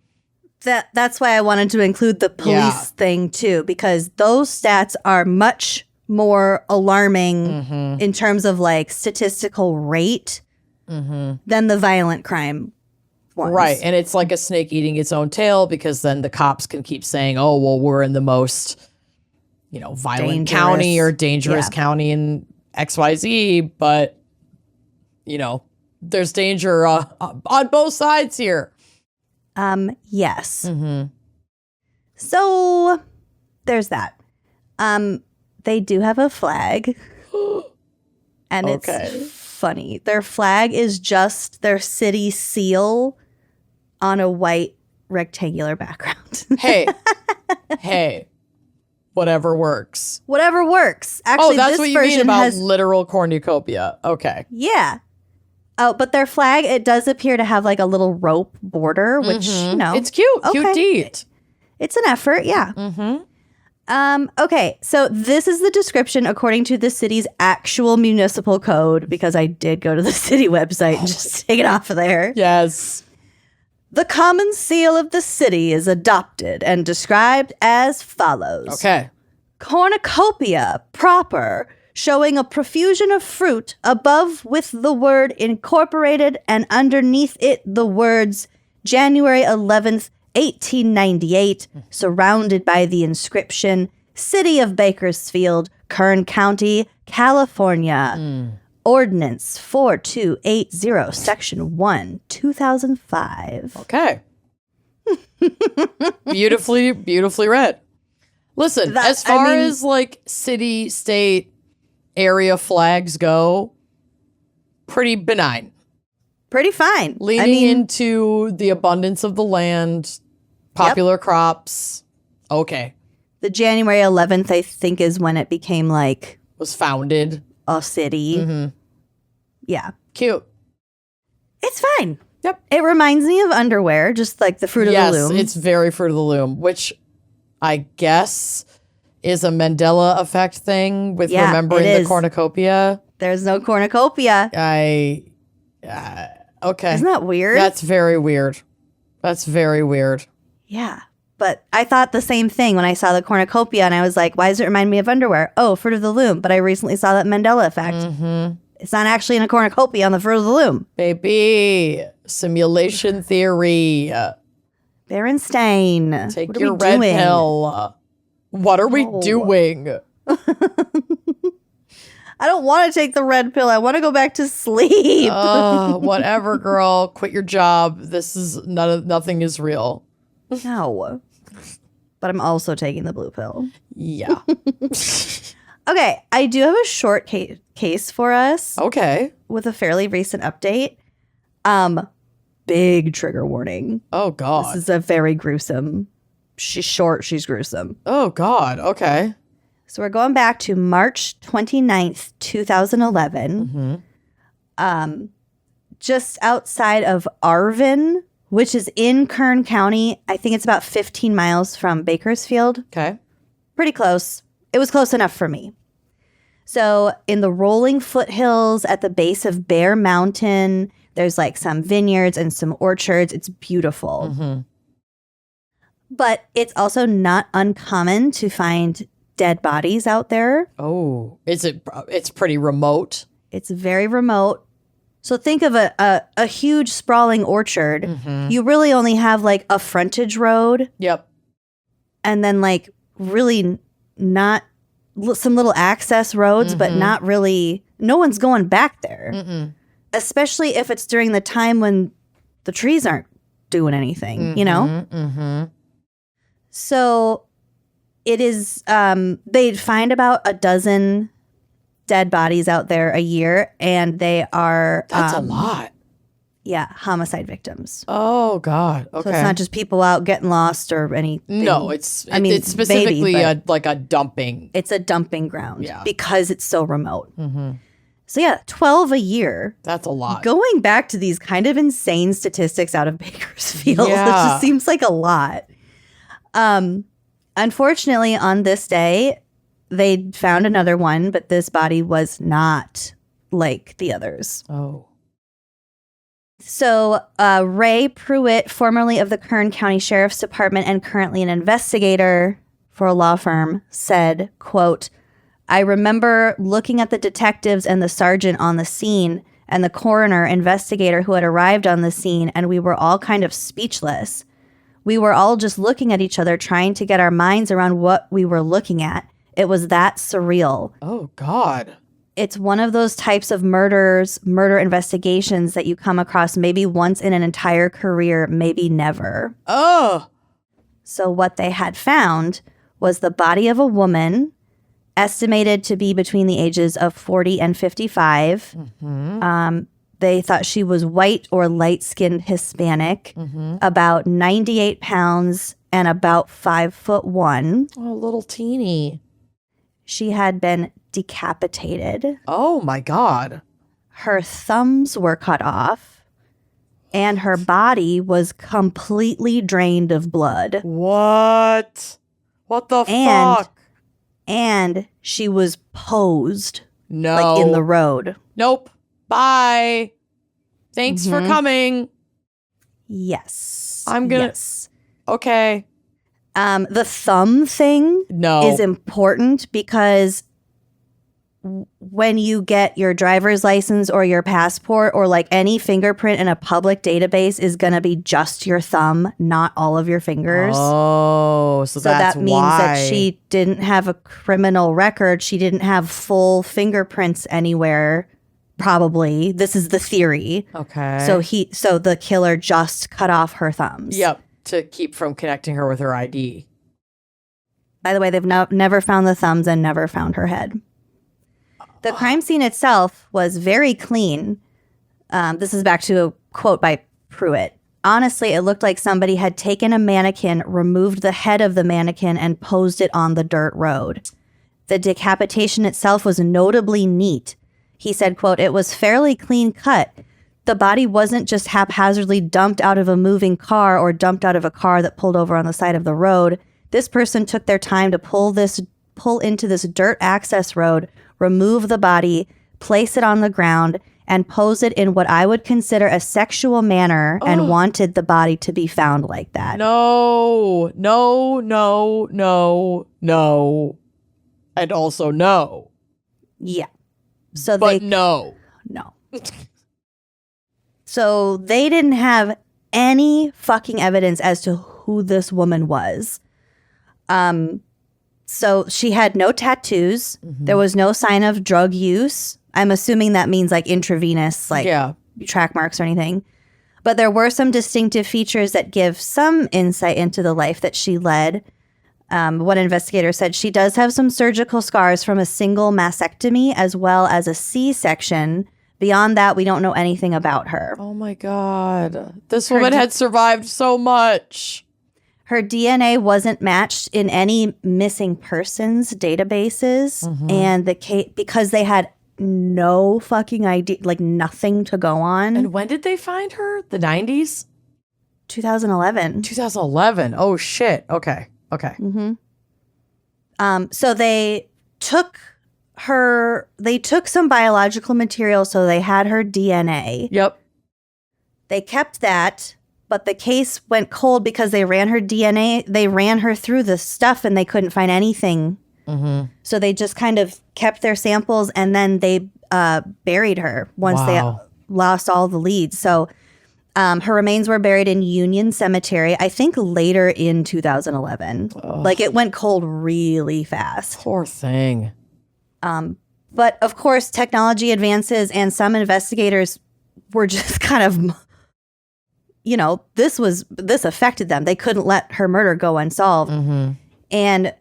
That's why I wanted to include the police thing too, because those stats are much more alarming in terms of like statistical rate than the violent crime ones. Right. And it's like a snake eating its own tail, because then the cops can keep saying, oh, well, we're in the most, you know, violent county or dangerous county in XYZ. But, you know, there's danger on both sides here. Yes. So there's that. They do have a flag. And it's funny. Their flag is just their city seal on a white rectangular background. Hey, whatever works. Whatever works. Actually, that's this what you version mean about has literal cornucopia. Okay. Yeah. Oh, but their flag, it does appear to have like a little rope border, which, you know. It's cute. Cute Okay. deed. It's an effort, yeah. Okay, so this is the description according to the city's actual municipal code, because I did go to the city website and just take it off of there. Yes. The common seal of the city is adopted and described as follows. Okay. Cornucopia proper, showing a profusion of fruit above with the word incorporated and underneath it the words January 11th, 1898, surrounded by the inscription City of Bakersfield, Kern County, California. Ordinance 4280, Section 1, 2005. Okay. Beautifully read. Listen, as far as like city, state, area flags go, pretty benign. Pretty fine. Leaning into the abundance of the land, popular crops. Okay. The January 11th, I think, is when it became like... was founded. A city. Mm-hmm. Yeah. Cute. It's fine. Yep. It reminds me of underwear, just like the fruit of the loom. Yes, it's very Fruit of the Loom, which I guess is a Mandela effect thing with remembering the cornucopia. There's no cornucopia. Okay. Isn't that weird? That's very weird. That's very weird. Yeah. But I thought the same thing when I saw the cornucopia, and I was like, why does it remind me of underwear? Oh, Fruit of the Loom. But I recently saw that Mandela effect. Mm-hmm. It's not actually in a cornucopia on the Fruit of the Loom. Baby, simulation theory. Berenstain. Take your red pill. What are we doing? I don't want to take the red pill. I want to go back to sleep. Whatever, girl. Quit your job. This is nothing is real. No. But I'm also taking the blue pill. Yeah. Okay, I do have a short case for us. Okay. With a fairly recent update. Big trigger warning. Oh, God. This is a very gruesome. She's short, she's gruesome. Oh, God. Okay. So we're going back to March 29th, 2011. Mm-hmm. Just outside of Arvin, which is in Kern County. I think it's about 15 miles from Bakersfield. Okay. Pretty close. It was close enough for me. So in the rolling foothills at the base of Bear Mountain, there's like some vineyards and some orchards. It's beautiful. Mm-hmm. But it's also not uncommon to find dead bodies out there. Oh, it's pretty remote. It's very remote. So think of a huge sprawling orchard. Mm-hmm. You really only have like a frontage road. Yep. And then like really not some little access roads, mm-hmm. but not really, no one's going back there. Mm-mm. Especially if it's during the time when the trees aren't doing anything, mm-hmm, you know? Mm-hmm. So it is, they'd find about a dozen dead bodies out there a year, and they are... That's a lot. Yeah, homicide victims. Oh, God. Okay. So it's not just people out getting lost or anything. No, it's specifically like a dumping. It's a dumping ground because it's so remote. Mm-hmm. So yeah, 12 a year. That's a lot. Going back to these kind of insane statistics out of Bakersfield, that just seems like a lot. Unfortunately, on this day, they found another one, but this body was not like the others. Oh. So Ray Pruitt, formerly of the Kern County Sheriff's Department and currently an investigator for a law firm, said, quote, "I remember looking at the detectives and the sergeant on the scene and the coroner investigator who had arrived on the scene, and we were all kind of speechless. We were all just looking at each other, trying to get our minds around what we were looking at. It was that surreal." Oh, God. It's one of those types of murder investigations that you come across maybe once in an entire career, maybe never. Oh. So what they had found was the body of a woman estimated to be between the ages of 40 and 55. Mm-hmm. They thought she was white or light-skinned Hispanic, mm-hmm. about 98 pounds and about 5'1". Oh, little teeny. She had been decapitated. Oh, my God. Her thumbs were cut off, and her body was completely drained of blood. What? What the fuck? And she was posed. No. Like in the road. Nope. Bye. Thanks for coming. Yes. I'm gonna. Yes. Okay. The thumb thing is important because when you get your driver's license or your passport or like any fingerprint in a public database is going to be just your thumb, not all of your fingers. Oh, so that's that means that she didn't have a criminal record. She didn't have full fingerprints anywhere. Probably. This is the theory. Okay. So the killer just cut off her thumbs. Yep. To keep from connecting her with her ID. By the way, they've never found the thumbs and never found her head. The crime scene itself was very clean. This is back to a quote by Pruitt. Honestly, it looked like somebody had taken a mannequin, removed the head of the mannequin, and posed it on the dirt road. The decapitation itself was notably neat. He said, quote, it was fairly clean cut. The body wasn't just haphazardly dumped out of a moving car or dumped out of a car that pulled over on the side of the road. This person took their time to pull into this dirt access road, remove the body, place it on the ground, and pose it in what I would consider a sexual manner and wanted the body to be found like that. No. And also no. Yeah. So no. No. So they didn't have any fucking evidence as to who this woman was. So she had no tattoos. Mm-hmm. There was no sign of drug use. I'm assuming that means like intravenous, like track marks or anything. But there were some distinctive features that give some insight into the life that she led. One investigator said she does have some surgical scars from a single mastectomy as well as a C-section. Beyond that, we don't know anything about her. Oh my God. This woman had survived so much. Her DNA wasn't matched in any missing persons databases. Mm-hmm. And because they had no fucking idea, like nothing to go on. And when did they find her? The 90s? 2011. 2011. Oh, shit. Okay. Mm-hmm. So they took some biological material, so they had her DNA. Yep. They kept that, but the case went cold because they ran her DNA. They ran her through the stuff and they couldn't find anything. Mm-hmm. So they just kind of kept their samples and then they buried her once they lost all the leads. So her remains were buried in Union Cemetery, I think later in 2011. Like it went cold really fast. Poor thing. But of course, technology advances and some investigators were just kind of, this affected them. They couldn't let her murder go unsolved. Mm-hmm. And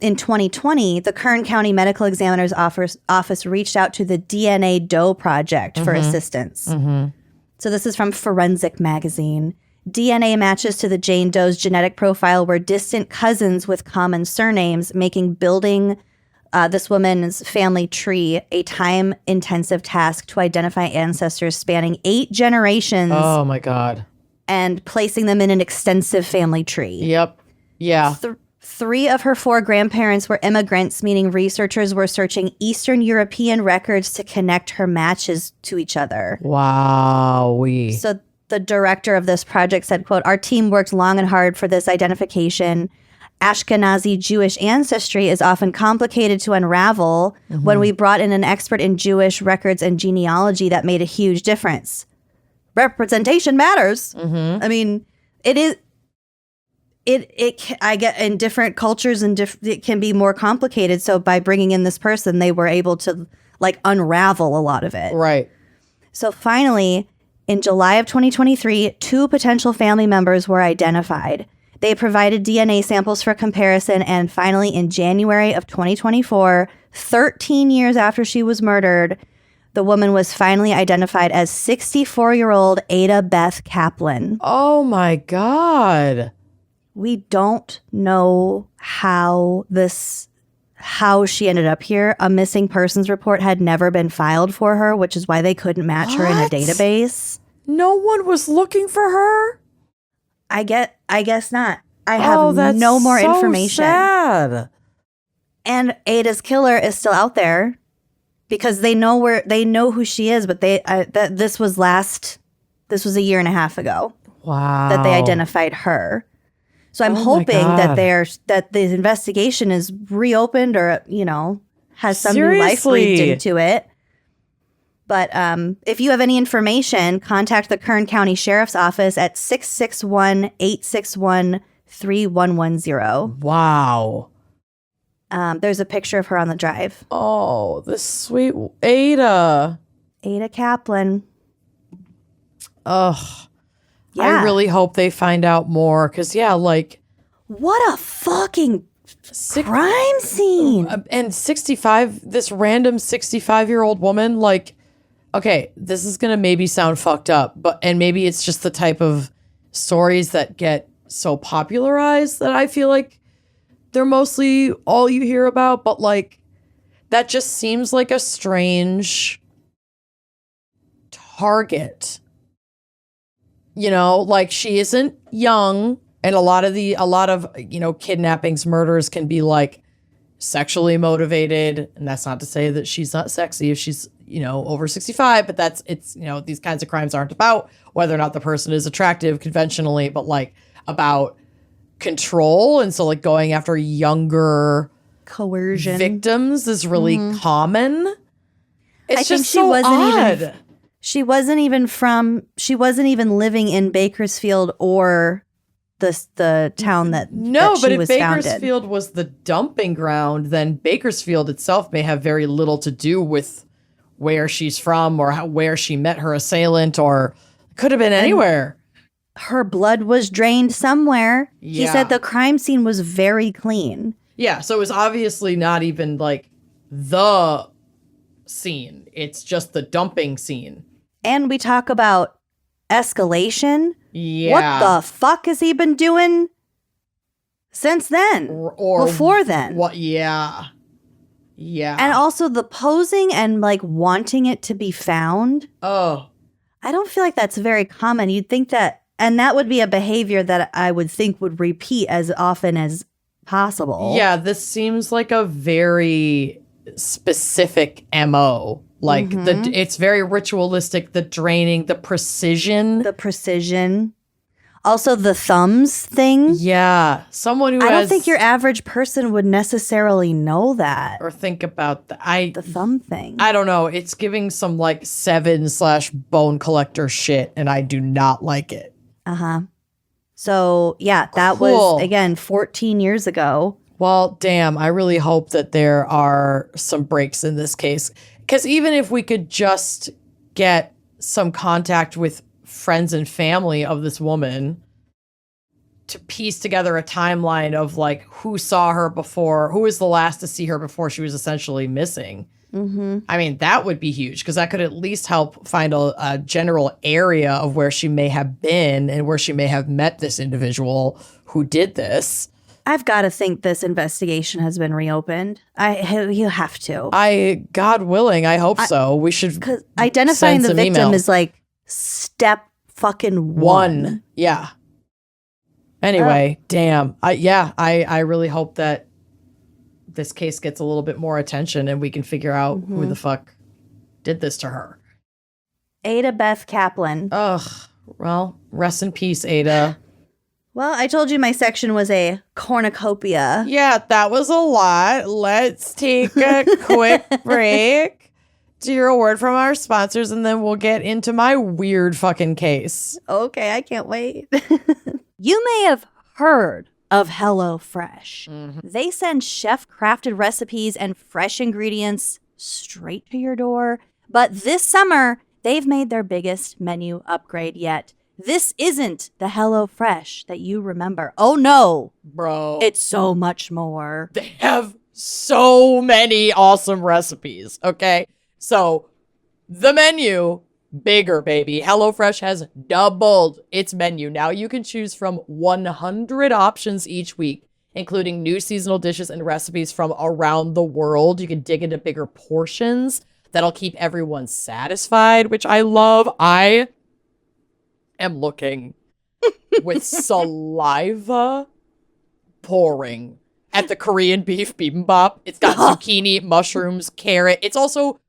in 2020, the Kern County Medical Examiner's Office reached out to the DNA Doe Project for assistance. Mm-hmm. So this is from Forensic Magazine. DNA matches to the Jane Doe's genetic profile were distant cousins with common surnames, making building this woman's family tree a time-intensive task to identify ancestors spanning 8 generations. Oh, my God. And placing them in an extensive family tree. Yep. Yeah. 3 of her 4 grandparents were immigrants, meaning researchers were searching Eastern European records to connect her matches to each other. Wow. So the director of this project said, quote, our team worked long and hard for this identification. Ashkenazi Jewish ancestry is often complicated to unravel. Mm-hmm. When we brought in an expert in Jewish records and genealogy, that made a huge difference. Representation matters. Mm-hmm. I mean, it is. I get in different cultures and it can be more complicated. So by bringing in this person, they were able to like unravel a lot of it. Right. So finally, in July of 2023, 2 potential family members were identified. They provided DNA samples for comparison. And finally, in January of 2024, 13 years after she was murdered, the woman was finally identified as 64-year-old Ada Beth Kaplan. Oh, my God. We don't know how she ended up here. A missing persons report had never been filed for her, which is why they couldn't match her in a database. No one was looking for her? I guess not. I have no more information. Sad. And Ada's killer is still out there because they know who she is, but this was a year and a half ago. Wow. that they identified her. So I'm Oh my hoping that God. that the investigation is reopened or, has some new life breathed Seriously? into it. But if you have any information, contact the Kern County Sheriff's Office at 661-861-3110. Wow. There's a picture of her on the drive. Oh, the sweet Ada. Ada Kaplan. Ugh. Yeah. I really hope they find out more. Because, yeah, like. What a fucking crime scene. And 65, this random 65-year-old woman, like, okay, this is going to maybe sound fucked up, and maybe it's just the type of stories that get so popularized that I feel like they're mostly all you hear about, but like, that just seems like a strange target. Like, she isn't young, and a lot of kidnappings, murders can be like sexually motivated, and that's not to say that she's not sexy if she's over 65, but these kinds of crimes aren't about whether or not the person is attractive conventionally, but like about control. And so like going after younger Coercion victims is really common. It's I just think she so wasn't odd. even she wasn't even living in Bakersfield or the town that But she if was Bakersfield founded. was the dumping ground, then Bakersfield itself may have very little to do with where she's from or where she met her assailant, or could have been anywhere. Her blood was drained somewhere. He Yeah. said the crime scene was very clean. Yeah, so it was obviously not even like the scene. It's just the dumping scene. And we talk about escalation. Yeah. What the fuck has he been doing since then? Or before then? What? Yeah. Yeah. And also the posing and like wanting it to be found. Oh. I don't feel like that's very common. You'd think that, and that would be a behavior that I would think would repeat as often as possible. Yeah, this seems like a very specific MO. Like it's very ritualistic, the draining, the precision. The precision. Also the thumbs thing. Yeah. Someone who I don't think your average person would necessarily know that. or think about the thumb thing. I don't know. It's giving some like 7/bone collector shit, and I do not like it. Uh-huh. So yeah, that Cool. was again 14 years ago. Well, damn, I really hope that there are some breaks in this case. Because even if we could just get some contact with friends and family of this woman to piece together a timeline of like who saw her before, who was the last to see her before she was essentially missing. Mm-hmm. I mean, that would be huge because that could at least help find a general area of where she may have been and where she may have met this individual who did this. I've got to think this investigation has been reopened. You have to. God willing, I hope so. We should Because identifying send the some victim emails. is like step fucking one. Yeah. Anyway, damn. I really hope that this case gets a little bit more attention and we can figure out who the fuck did this to her. Ada Beth Kaplan. Ugh. Well, rest in peace, Ada. Well, I told you my section was a cornucopia. Yeah, that was a lot. Let's take a quick break to hear a word from our sponsors, and then we'll get into my weird fucking case. Okay, I can't wait. You may have heard of HelloFresh. Mm-hmm. They send chef-crafted recipes and fresh ingredients straight to your door. But this summer, they've made their biggest menu upgrade yet. This isn't the HelloFresh that you remember. Oh no, Bro. it's so much more. They have so many awesome recipes, okay? So, the menu, bigger, baby. HelloFresh has doubled its menu. Now you can choose from 100 options each week, including new seasonal dishes and recipes from around the world. You can dig into bigger portions that'll keep everyone satisfied, which I love. I am looking with saliva pouring at the Korean beef bibimbap. It's got zucchini, mushrooms, carrot. It's also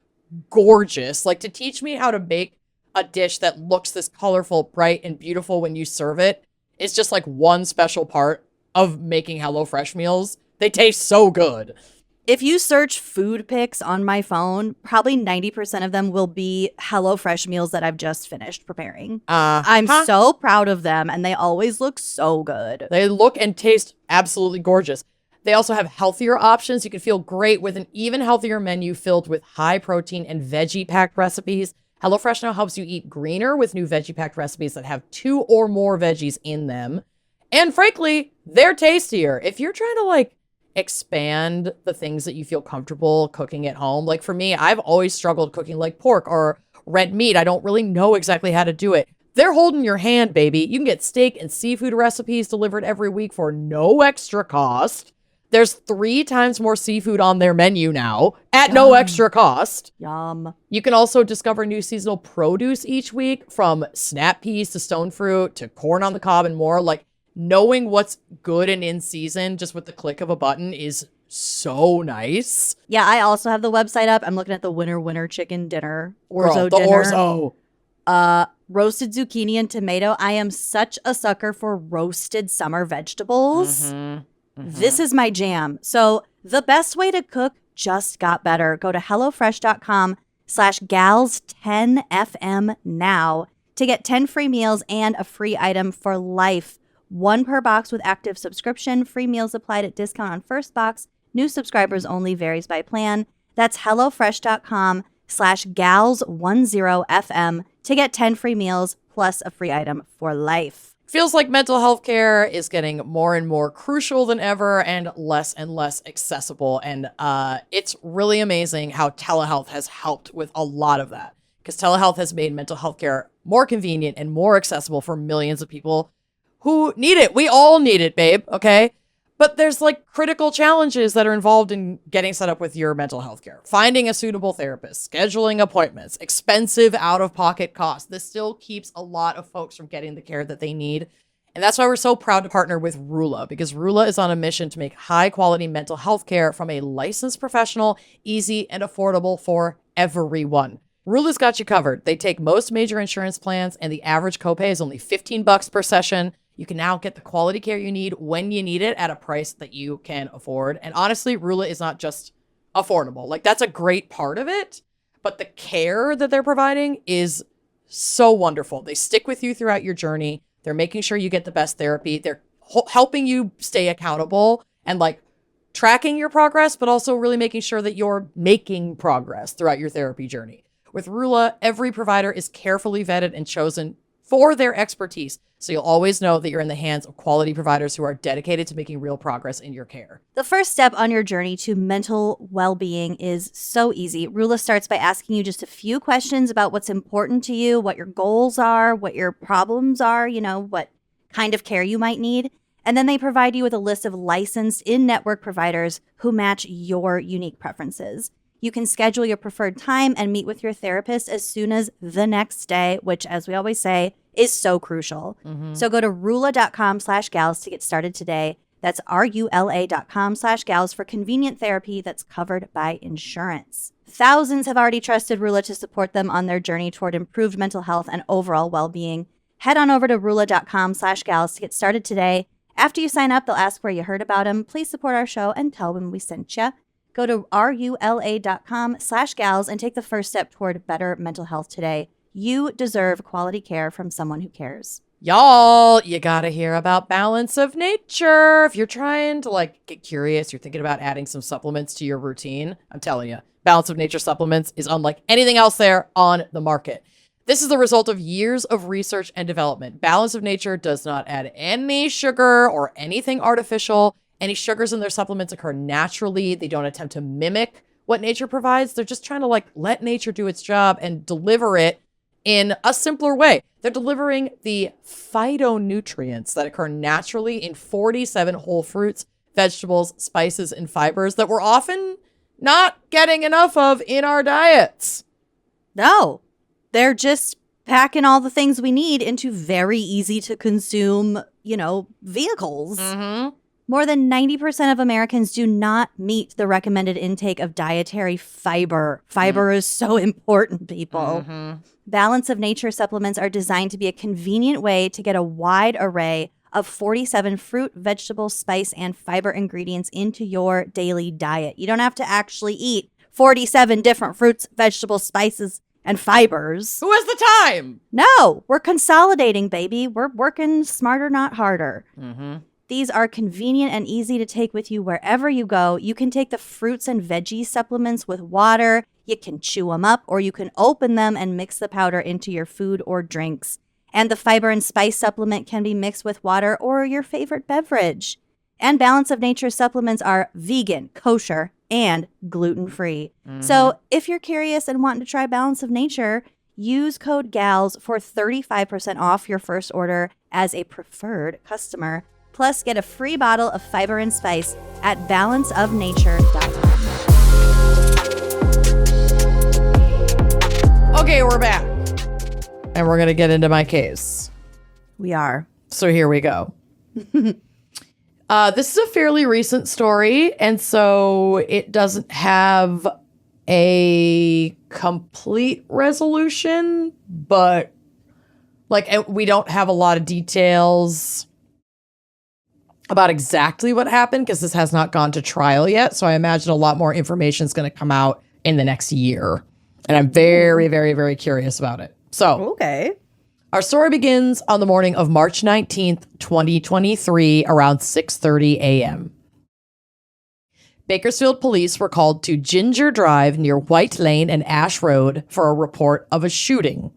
gorgeous. Like, to teach me how to make a dish that looks this colorful, bright, and beautiful when you serve it is just like one special part of making HelloFresh meals. They taste so good. If you search food pics on my phone, probably 90% of them will be HelloFresh meals that I've just finished preparing. I'm so proud of them, and they always look so good. They look and taste absolutely gorgeous. They also have healthier options. You can feel great with an even healthier menu filled with high protein and veggie-packed recipes. HelloFresh now helps you eat greener with new veggie-packed recipes that have 2 or more veggies in them. And frankly, they're tastier. If you're trying to like expand the things that you feel comfortable cooking at home. Like for me, I've always struggled cooking like pork or red meat. I don't really know exactly how to do it. They're holding your hand, baby. You can get steak and seafood recipes delivered every week for no extra cost. There's 3 times more seafood on their menu now at no extra cost. Yum. You can also discover new seasonal produce each week, from snap peas to stone fruit to corn on the cob and more. Like, knowing what's good and in season just with the click of a button is so nice. Yeah, I also have the website up. I'm looking at the winter chicken dinner. Orzo dinner. Orzo. Roasted zucchini and tomato. I am such a sucker for roasted summer vegetables. This is my jam. So the best way to cook just got better. Go to HelloFresh.com/gals10fm now to get 10 free meals and a free item for life. 1 per box with active subscription. Free meals applied at discount on first box. New subscribers only, varies by plan. That's HelloFresh.com/gals10fm to get 10 free meals plus a free item for life. Feels like mental health care is getting more and more crucial than ever and less accessible. And it's really amazing how telehealth has helped with a lot of that, because telehealth has made mental health care more convenient and more accessible for millions of people who need it. We all need it, babe, okay? But there's like critical challenges that are involved in getting set up with your mental health care. Finding a suitable therapist, scheduling appointments, expensive out-of-pocket costs. This still keeps a lot of folks from getting the care that they need. And that's why we're so proud to partner with Rula, because Rula is on a mission to make high-quality mental health care from a licensed professional, easy and affordable for everyone. Rula's got you covered. They take most major insurance plans, and the average copay is only $15 per session. You can now get the quality care you need when you need it at a price that you can afford. And honestly, Rula is not just affordable. Like, that's a great part of it, but the care that they're providing is so wonderful. They stick with you throughout your journey. They're making sure you get the best therapy. They're helping you stay accountable and like tracking your progress, but also really making sure that you're making progress throughout your therapy journey. With Rula, every provider is carefully vetted and chosen for their expertise, so you'll always know that you're in the hands of quality providers who are dedicated to making real progress in your care. The first step on your journey to mental well-being is so easy. Rula starts by asking you just a few questions about what's important to you, what your goals are, what your problems are, you know, what kind of care you might need. And then they provide you with a list of licensed in-network providers who match your unique preferences. You can schedule your preferred time and meet with your therapist as soon as the next day, which, as we always say, is so crucial. So go to Rula.com/gals to get started today. That's RULA.com/gals for convenient therapy that's covered by insurance. Thousands have already trusted Rula to support them on their journey toward improved mental health and overall well-being. Head on over to Rula.com/gals to get started today. After you sign up, they'll ask where you heard about them. Please support our show and tell them we sent you. Go to RULA.com/gals and take the first step toward better mental health today. You deserve quality care from someone who cares. Y'all, you gotta hear about Balance of Nature. If you're trying to like get curious, you're thinking about adding some supplements to your routine, I'm telling you, Balance of Nature supplements is unlike anything else there on the market. This is the result of years of research and development. Balance of Nature does not add any sugar or anything artificial. Any sugars in their supplements occur naturally. They don't attempt to mimic what nature provides. They're just trying to like let nature do its job and deliver it in a simpler way. They're delivering the phytonutrients that occur naturally in 47 whole fruits, vegetables, spices, and fibers that we're often not getting enough of in our diets. No, they're just packing all the things we need into very easy to consume, vehicles. More than 90% of Americans do not meet the recommended intake of dietary fiber. Fiber is so important, people. Balance of Nature supplements are designed to be a convenient way to get a wide array of 47 fruit, vegetable, spice, and fiber ingredients into your daily diet. You don't have to actually eat 47 different fruits, vegetables, spices, and fibers. Who has the time? No, we're consolidating, baby. We're working smarter, not harder. These are convenient and easy to take with you wherever you go. You can take the fruits and veggie supplements with water. You can chew them up, or you can open them and mix the powder into your food or drinks. And the fiber and spice supplement can be mixed with water or your favorite beverage. And Balance of Nature supplements are vegan, kosher, and gluten-free. So if you're curious and wanting to try Balance of Nature, use code GALS for 35% off your first order as a preferred customer. Plus, get a free bottle of fiber and spice at balanceofnature.com. Okay, we're back. And we're going to get into my case. We are. So here we go. This is a fairly recent story, and so it doesn't have a complete resolution, but we don't have a lot of details about exactly what happened because this has not gone to trial yet. So I imagine a lot more information is going to come out in the next year. And I'm very, very, very curious about it. So, Okay. Our story begins on the morning of March 19th, 2023, around 6:30 a.m. Bakersfield police were called to Ginger Drive near White Lane and Ash Road for a report of a shooting.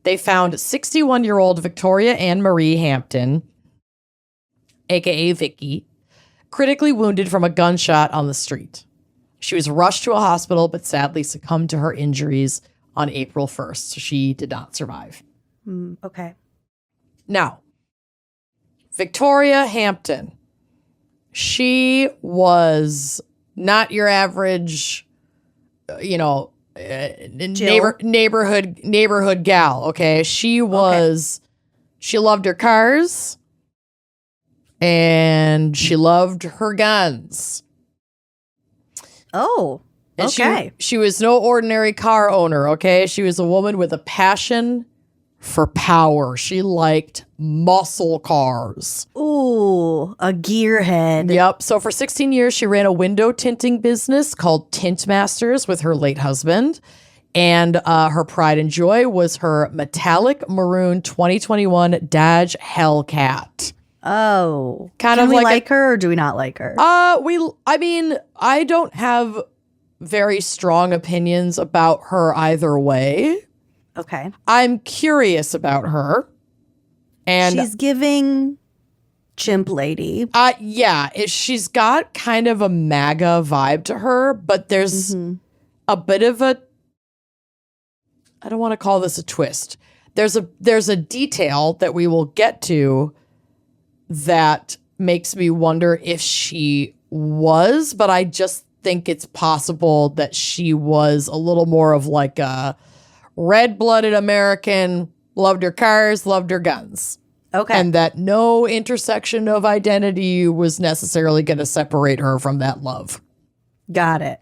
They found 61-year-old Victoria Ann Marie Hampton, aka Vicky, critically wounded from a gunshot on the street. She was rushed to a hospital, but sadly succumbed to her injuries on April 1st. So she did not survive. Okay. Now, Victoria Hampton, she was not your average, neighborhood gal. Okay. She loved her cars and she loved her guns. Oh, okay. She was no ordinary car owner, okay? She was a woman with a passion for power. She liked muscle cars. Ooh, a gearhead. Yep. So for 16 years, she ran a window tinting business called Tint Masters with her late husband. And her pride and joy was her metallic maroon 2021 Dodge Hellcat. Oh. Kind Can of we like like her or do we not like her? I don't have very strong opinions about her either way. Okay. I'm curious about her. And she's giving chimp lady. She's got kind of a MAGA vibe to her, but there's a bit of a, I don't want to call this a twist. There's a detail that we will get to that makes me wonder if she was, but I just think it's possible that she was a little more of like a red-blooded American, loved her cars, loved her guns. Okay. And that no intersection of identity was necessarily going to separate her from that love. Got it.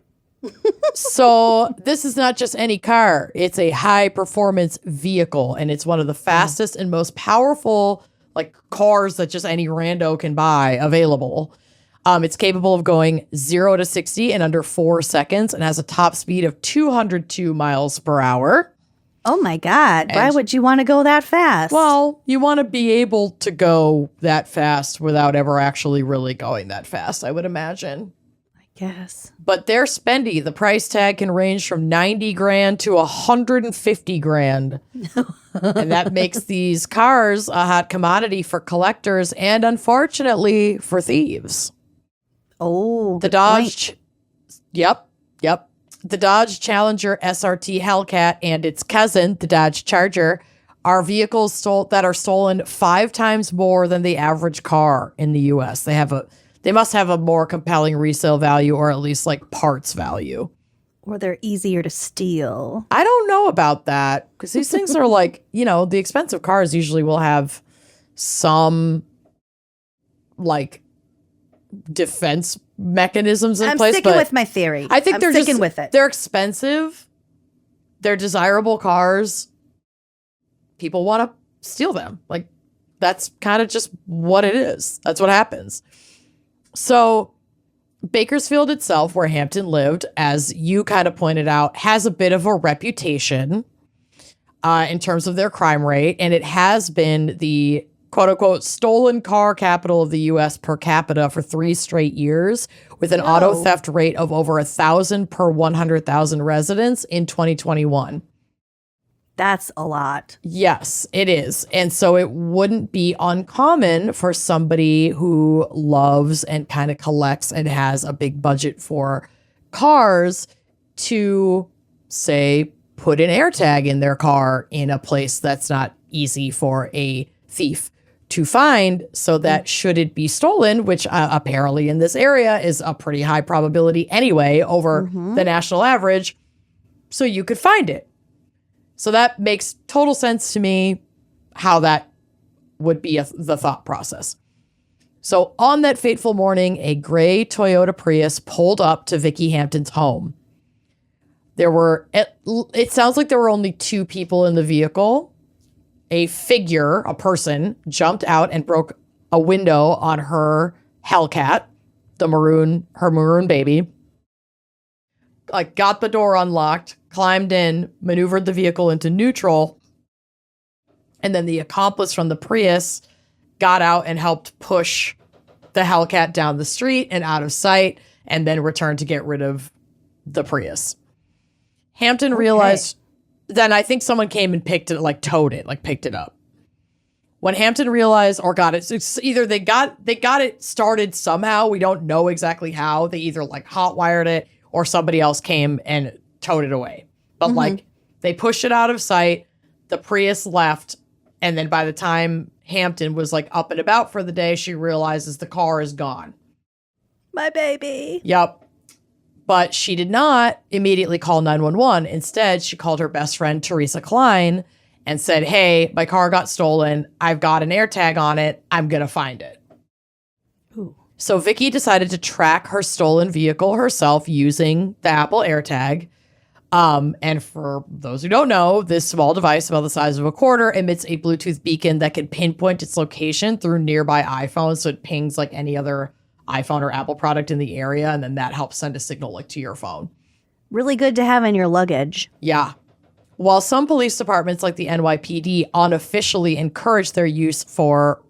So this is not just any car. It's a high-performance vehicle, and it's one of the fastest and most powerful cars that just any rando can buy available. It's capable of going 0 to 60 in under 4 seconds and has a top speed of 202 miles per hour. Oh my God. Why would you want to go that fast? Well, you want to be able to go that fast without ever actually really going that fast, I would imagine. I guess. But they're spendy. The price tag can range from 90 grand to 150 grand. And that makes these cars a hot commodity for collectors and, unfortunately, for thieves. Oh, the Dodge. Yep. The Dodge Challenger SRT Hellcat and its cousin, the Dodge Charger, are vehicles that are stolen 5 times more than the average car in the U.S. They must have a more compelling resale value, or at least parts value. Or they're easier to steal. I don't know about that, because these things are the expensive cars usually will have some defense mechanisms in I'm place. sticking but with my theory. I think I'm they're sticking just, with it. They're expensive. They're desirable cars. People want to steal them. Like, that's kind of just what it is. That's what happens. So Bakersfield itself, where Hampton lived, as you kind of pointed out, has a bit of a reputation in terms of their crime rate. And it has been the quote unquote stolen car capital of the U.S. per capita for 3 straight years, with an auto theft rate of over 1,000 per 100,000 residents in 2021. That's a lot. Yes, it is. And so it wouldn't be uncommon for somebody who loves and kind of collects and has a big budget for cars to, say, put an AirTag in their car in a place that's not easy for a thief to find, so that should it be stolen, which apparently in this area is a pretty high probability anyway over the national average, so you could find it. So that makes total sense to me how that would be the thought process. So on that fateful morning, a gray Toyota Prius pulled up to Vicky Hampton's home. It sounds like there were only 2 people in the vehicle. A figure, a person, jumped out and broke a window on her Hellcat, her maroon baby. Like, got the door unlocked, climbed in, maneuvered the vehicle into neutral, and then the accomplice from the Prius got out and helped push the Hellcat down the street and out of sight, and then returned to get rid of the Prius. Hampton realized, then I think someone came and picked it, like towed it, like picked it up. When Hampton realized or got it, it's either they got it started somehow. We don't know exactly how. They either like hotwired it or somebody else came and towed it away. But like they pushed it out of sight. The Prius left. And then by the time Hampton was like up and about for the day, she realizes the car is gone. My baby. Yep. But she did not immediately call 911. Instead, she called her best friend, Teresa Klein, and said, hey, my car got stolen. I've got an AirTag on it. I'm going to find it. Ooh. So Vicky decided to track her stolen vehicle herself using the Apple AirTag. And for those who don't know, this small device about the size of a quarter emits a Bluetooth beacon that can pinpoint its location through nearby iPhones. So it pings like any other iPhone or Apple product in the area, and then that helps send a signal like to your phone. Really good to have in your luggage. Yeah. While some police departments like the NYPD unofficially encourage their use for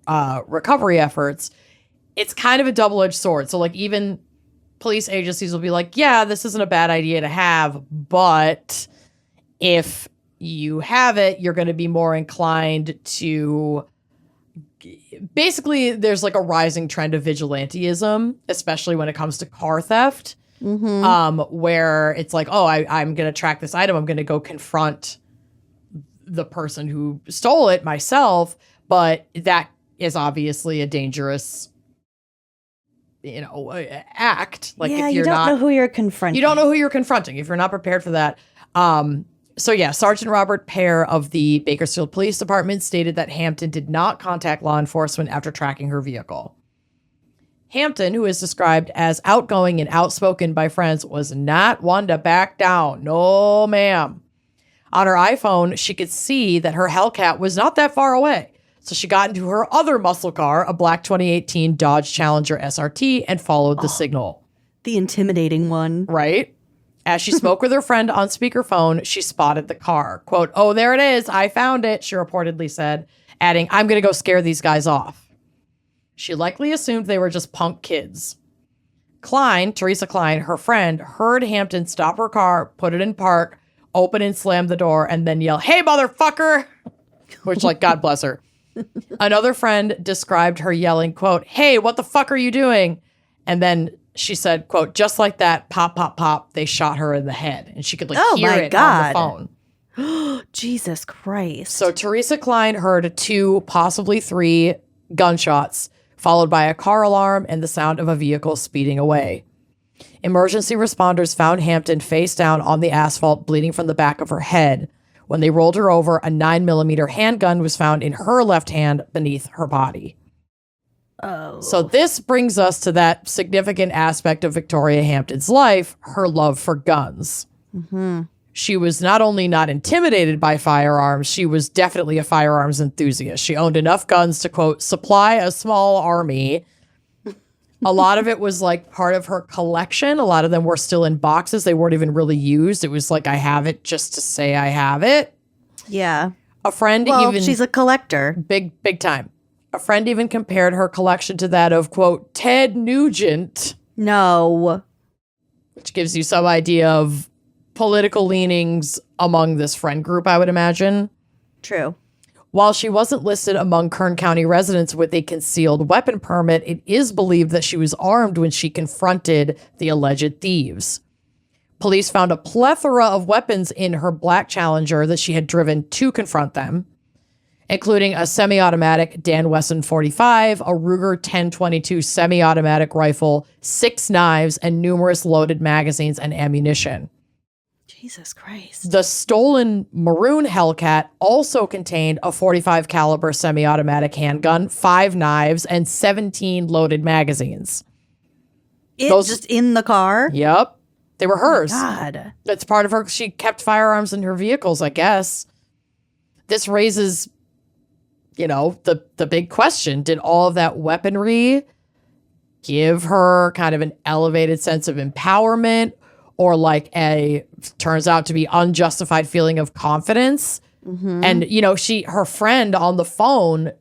recovery efforts, it's kind of a double-edged sword. So like even police agencies will be like, yeah, this isn't a bad idea to have, but if you have it, you're going to be more inclined to... Basically, there's like a rising trend of vigilantism, especially when it comes to car theft, where it's like, oh, I'm going to track this item. I'm going to go confront the person who stole it myself. But that is obviously a dangerous, act. Like, yeah, if you're you don't know who you're confronting. You don't know who you're confronting if you're not prepared for that. So yeah, Sergeant Robert Pear of the Bakersfield Police Department stated that Hampton did not contact law enforcement after tracking her vehicle. Hampton, who is described as outgoing and outspoken by friends, was not one to back down. No, ma'am. On her iPhone, she could see that her Hellcat was not that far away. So she got into her other muscle car, a black 2018 Dodge Challenger SRT, and followed the signal. The intimidating one. Right? As she spoke with her friend on speakerphone, she spotted the car. Quote, oh, there it is. I found it, she reportedly said, adding, I'm going to go scare these guys off. She likely assumed they were just punk kids. Teresa Klein, her friend, heard Hampton stop her car, put it in park, open and slam the door, and then yell, hey, motherfucker, which, like, God bless her. Another friend described her yelling, quote, hey, what the fuck are you doing? And then she said, quote, just like that, pop, pop, pop, they shot her in the head. And she could hear it on the phone. Jesus Christ. So Teresa Klein heard 2, possibly 3 gunshots, followed by a car alarm and the sound of a vehicle speeding away. Emergency responders found Hampton face down on the asphalt, bleeding from the back of her head. When they rolled her over, a 9mm handgun was found in her left hand beneath her body. Oh. So this brings us to that significant aspect of Victoria Hampton's life, her love for guns. Mm-hmm. She was not only not intimidated by firearms, she was definitely a firearms enthusiast. She owned enough guns to, quote, supply a small army. A lot of it was like part of her collection. A lot of them were still in boxes. They weren't even really used. It was like, I have it just to say I have it. Yeah. A friend she's a collector. Big time. A friend even compared her collection to that of, quote, Ted Nugent. No. Which gives you some idea of political leanings among this friend group, I would imagine. True. While she wasn't listed among Kern County residents with a concealed weapon permit, it is believed that she was armed when she confronted the alleged thieves. Police found a plethora of weapons in her black Challenger that she had driven to confront them, including a semi-automatic Dan Wesson 45, a Ruger 1022 semi-automatic rifle, 6 knives, and numerous loaded magazines and ammunition. Jesus Christ. The stolen maroon Hellcat also contained a 45 caliber semi-automatic handgun, 5 knives, and 17 loaded magazines. Those just in the car? Yep. They were hers. God. That's part of her. She kept firearms in her vehicles, I guess. This raises, the big question. Did all of that weaponry give her kind of an elevated sense of empowerment, or like turns out to be unjustified feeling of confidence? Mm-hmm. And, her friend on the phone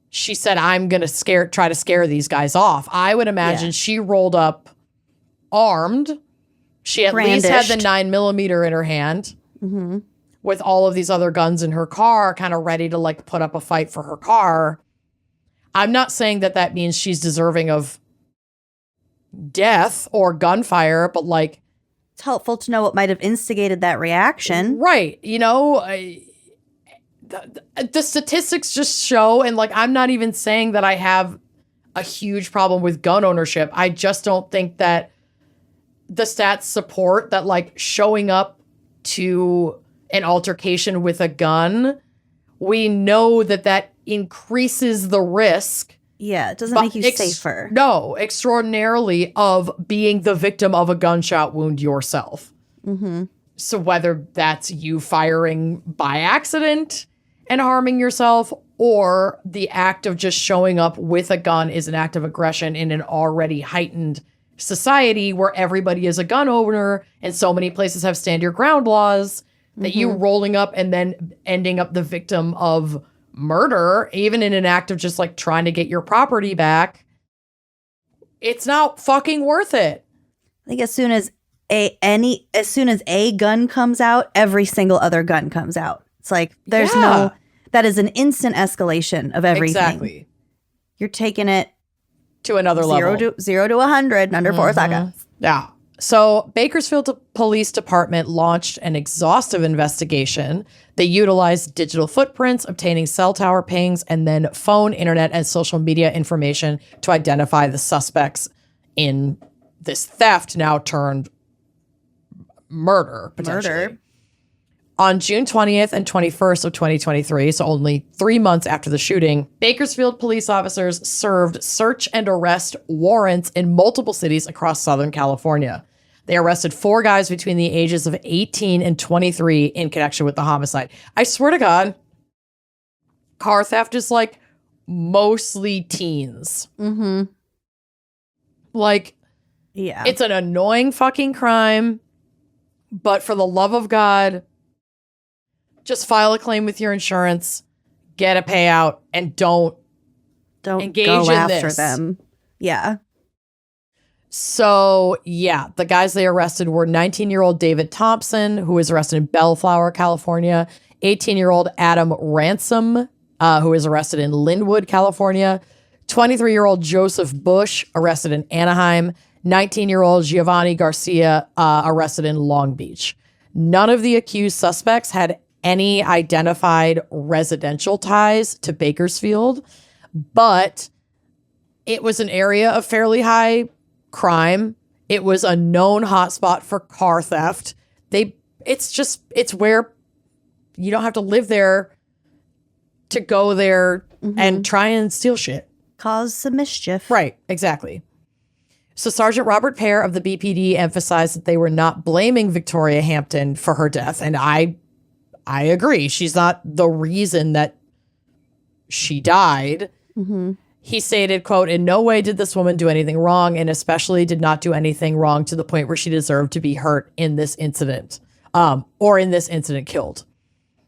she said, I'm going to try to scare these guys off. I would imagine she rolled up armed. She at least had the 9mm in her hand, mm-hmm. with all of these other guns in her car, kind of ready to like put up a fight for her car. I'm not saying that means she's deserving of death or gunfire, but like, it's helpful to know what might have instigated that reaction. Right. The statistics just show, and like, I'm not even saying that I have a huge problem with gun ownership. I just don't think that the stats support that like showing up to an altercation with a gun, we know that increases the risk. Yeah, it doesn't make you safer. No, extraordinarily, of being the victim of a gunshot wound yourself. Mm-hmm. So whether that's you firing by accident and harming yourself, or the act of just showing up with a gun is an act of aggression in an already heightened society where everybody is a gun owner and so many places have stand your ground laws, that you rolling up and then ending up the victim of murder, even in an act of just like trying to get your property back, it's not fucking worth it. I think as soon as a gun comes out, every single other gun comes out. It's like that is an instant escalation of everything. Exactly. You're taking it to another level. 0 to 100 in under 4 seconds. Yeah. So Bakersfield Police Department launched an exhaustive investigation. They utilized digital footprints, obtaining cell tower pings, and then phone, internet, and social media information to identify the suspects in this theft now turned murder, potentially. On June 20th and 21st of 2023, so only 3 months after the shooting, Bakersfield police officers served search and arrest warrants in multiple cities across Southern California. They arrested 4 guys between the ages of 18 and 23 in connection with the homicide. I swear to God, car theft is like mostly teens. Mm-hmm. Like, yeah, it's an annoying fucking crime, but for the love of God, just file a claim with your insurance, get a payout, and don't engage go in after this. them. Yeah. So, yeah, the guys they arrested were 19-year-old David Thompson, who was arrested in Bellflower, California, 18-year-old Adam Ransom, who was arrested in Linwood, California, 23-year-old Joseph Bush, arrested in Anaheim, 19-year-old Giovanni Garcia, arrested in Long Beach. None of the accused suspects had any identified residential ties to Bakersfield, but it was an area of fairly high crime. It was a known hotspot for car theft. It's where you don't have to live there to go there and try and steal shit. Cause some mischief. Right, exactly. So Sergeant Robert Pear of the BPD emphasized that they were not blaming Victoria Hampton for her death. And I agree. She's not the reason that she died. He stated, quote, "In no way did this woman do anything wrong, and especially did not do anything wrong to the point where she deserved to be hurt in this incident, or in this incident killed."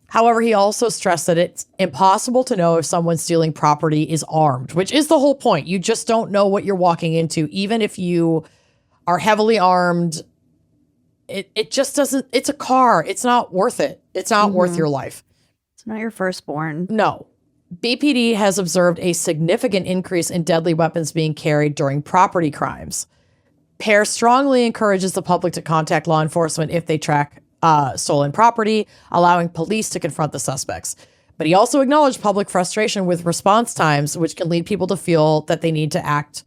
However, he also stressed that it's impossible to know if someone stealing property is armed, which is the whole point. You just don't know what you're walking into. Even if you are heavily armed, it just doesn't, it's a car. It's not worth it. It's not worth your life. It's not your firstborn. No. BPD has observed a significant increase in deadly weapons being carried during property crimes. Pear strongly encourages the public to contact law enforcement if they track stolen property, allowing police to confront the suspects. But he also acknowledged public frustration with response times, which can lead people to feel that they need to act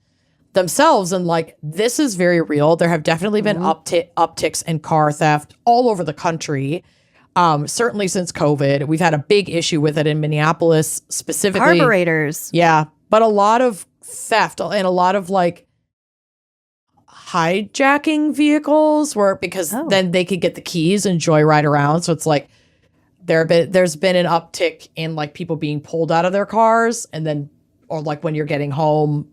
themselves. And like, this is very real. There have definitely been upticks in car theft all over the country. Certainly since COVID. We've had a big issue with it in Minneapolis specifically. Carburetors. Yeah. But a lot of theft and a lot of like hijacking vehicles because then they could get the keys and joyride around. So it's like there's been an uptick in like people being pulled out of their cars and then, or like when you're getting home,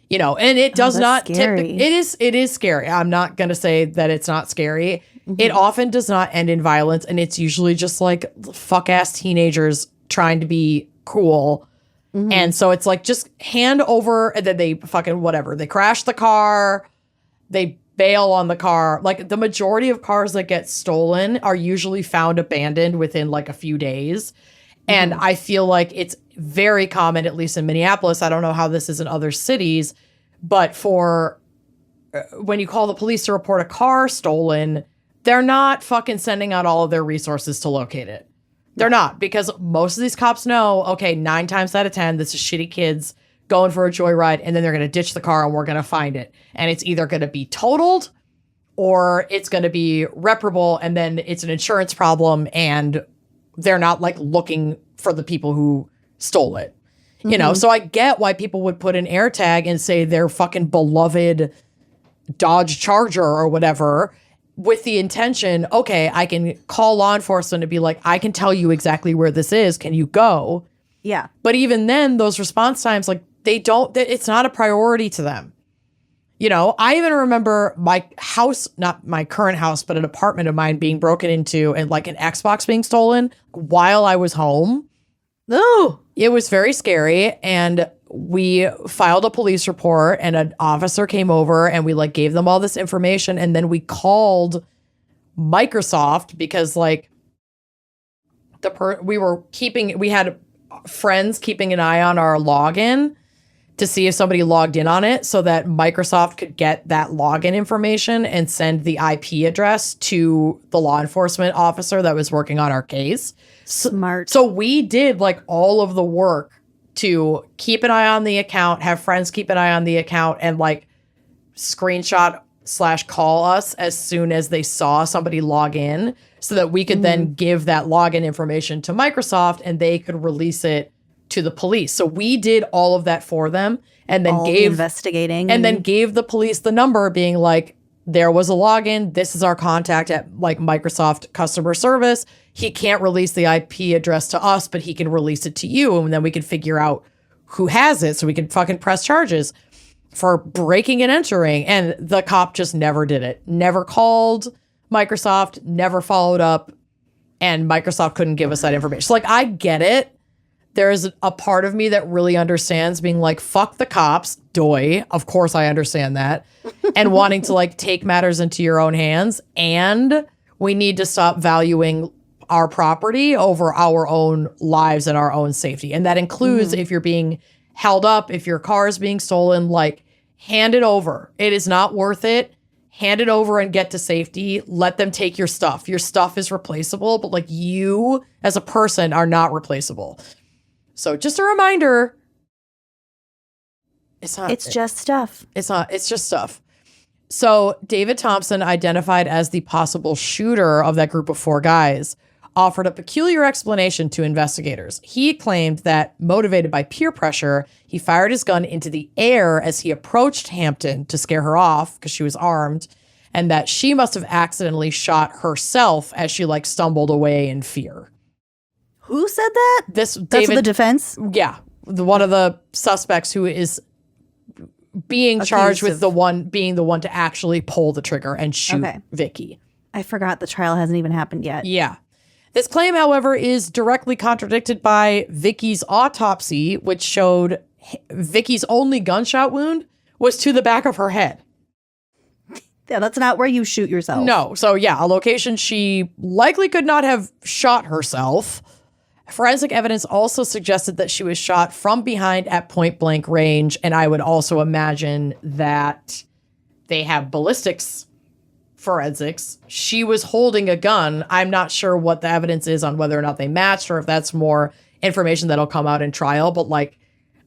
you know, and it does not, it is scary. I'm not going to say that it's not scary. It often does not end in violence. And it's usually just like fuck ass teenagers trying to be cool. And so it's like, just hand over, and then they fucking whatever. They crash the car, they bail on the car. Like the majority of cars that get stolen are usually found abandoned within like a few days. And I feel like it's very common, at least in Minneapolis. I don't know how this is in other cities, but for when you call the police to report a car stolen, they're not fucking sending out all of their resources to locate it. They're not, because most of these cops know, okay, 9 times out of 10, this is shitty kids going for a joyride, and then they're going to ditch the car and we're going to find it. And it's either going to be totaled or it's going to be reparable, and then it's an insurance problem and they're not like looking for the people who stole it. You know, so I get why people would put an air tag and say their fucking beloved Dodge Charger or whatever, with the intention, okay, I can call law enforcement and be like, I can tell you exactly where this is. Can you go? Yeah. But even then, those response times, like it's not a priority to them. You know, I even remember my house, not my current house, but an apartment of mine being broken into and like an Xbox being stolen while I was home. Oh, it was very scary. And we filed a police report and an officer came over and we like gave them all this information. And then we called Microsoft because like we had friends keeping an eye on our login to see if somebody logged in on it so that Microsoft could get that login information and send the IP address to the law enforcement officer that was working on our case. Smart. So we did like all of the work to keep an eye on the account, have friends keep an eye on the account, and like screenshot/call us as soon as they saw somebody log in so that we could then give that login information to Microsoft and they could release it to the police. So we did all of that for them and then investigating and then gave the police the number being like, there was a login. This is our contact at like Microsoft customer service. He can't release the IP address to us, but he can release it to you. And then we can figure out who has it so we can fucking press charges for breaking and entering. And the cop just never did it. Never called Microsoft, never followed up. And Microsoft couldn't give us that information. So like, I get it. There's a part of me that really understands being like, fuck the cops, doy. Of course I understand that. And wanting to like take matters into your own hands. And we need to stop valuing our property over our own lives and our own safety. And that includes if you're being held up, if your car is being stolen, like hand it over. It is not worth it. Hand it over and get to safety. Let them take your stuff. Your stuff is replaceable, but like you as a person are not replaceable. So just a reminder, it's just stuff. It's just stuff. So David Thompson, identified as the possible shooter of that group of 4 guys, offered a peculiar explanation to investigators. He claimed that, motivated by peer pressure, he fired his gun into the air as he approached Hampton to scare her off because she was armed, and that she must have accidentally shot herself as she stumbled away in fear. Who said that? That's the defense? Yeah. One of the suspects who is being charged with being the one to actually pull the trigger and shoot Vicky. I forgot the trial hasn't even happened yet. Yeah. This claim, however, is directly contradicted by Vicky's autopsy, which showed Vicky's only gunshot wound was to the back of her head. Yeah, that's not where you shoot yourself. No. So, yeah, a location she likely could not have shot herself. Forensic evidence also suggested that she was shot from behind at point blank range. And I would also imagine that they have ballistics forensics. She was holding a gun. I'm not sure what the evidence is on whether or not they matched or if that's more information that'll come out in trial. But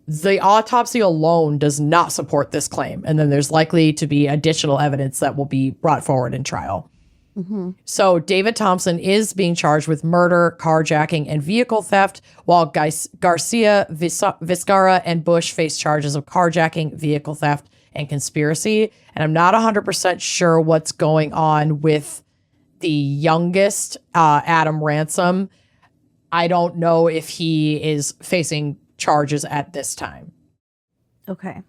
the autopsy alone does not support this claim. And then there's likely to be additional evidence that will be brought forward in trial. Mm-hmm. So David Thompson is being charged with murder, carjacking, and vehicle theft, while Garcia, Vizcarra, and Bush face charges of carjacking, vehicle theft, and conspiracy. And I'm not 100% sure what's going on with the youngest, Adam Ransom. I don't know if he is facing charges at this time. Okay.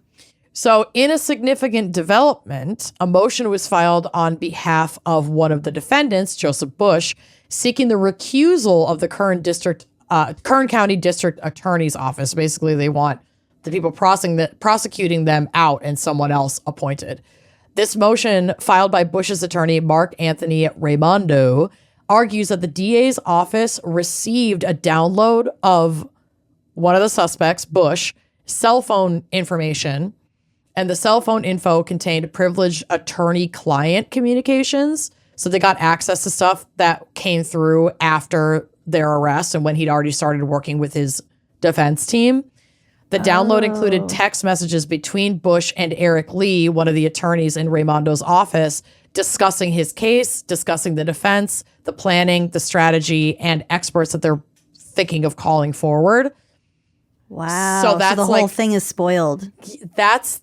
So in a significant development, a motion was filed on behalf of one of the defendants, Joseph Bush, seeking the recusal of the Kern County District Attorney's Office. Basically, they want the people prosecuting them out and someone else appointed. This motion, filed by Bush's attorney, Mark Anthony Raimondo, argues that the DA's office received a download of one of the suspects, Bush, cell phone information, and the cell phone info contained privileged attorney-client communications. So they got access to stuff that came through after their arrest and when he'd already started working with his defense team. The download included text messages between Bush and Eric Lee, one of the attorneys in Raimondo's office, discussing his case, discussing the defense, the planning, the strategy, and experts that they're thinking of calling forward. Wow. So the whole thing is spoiled. That's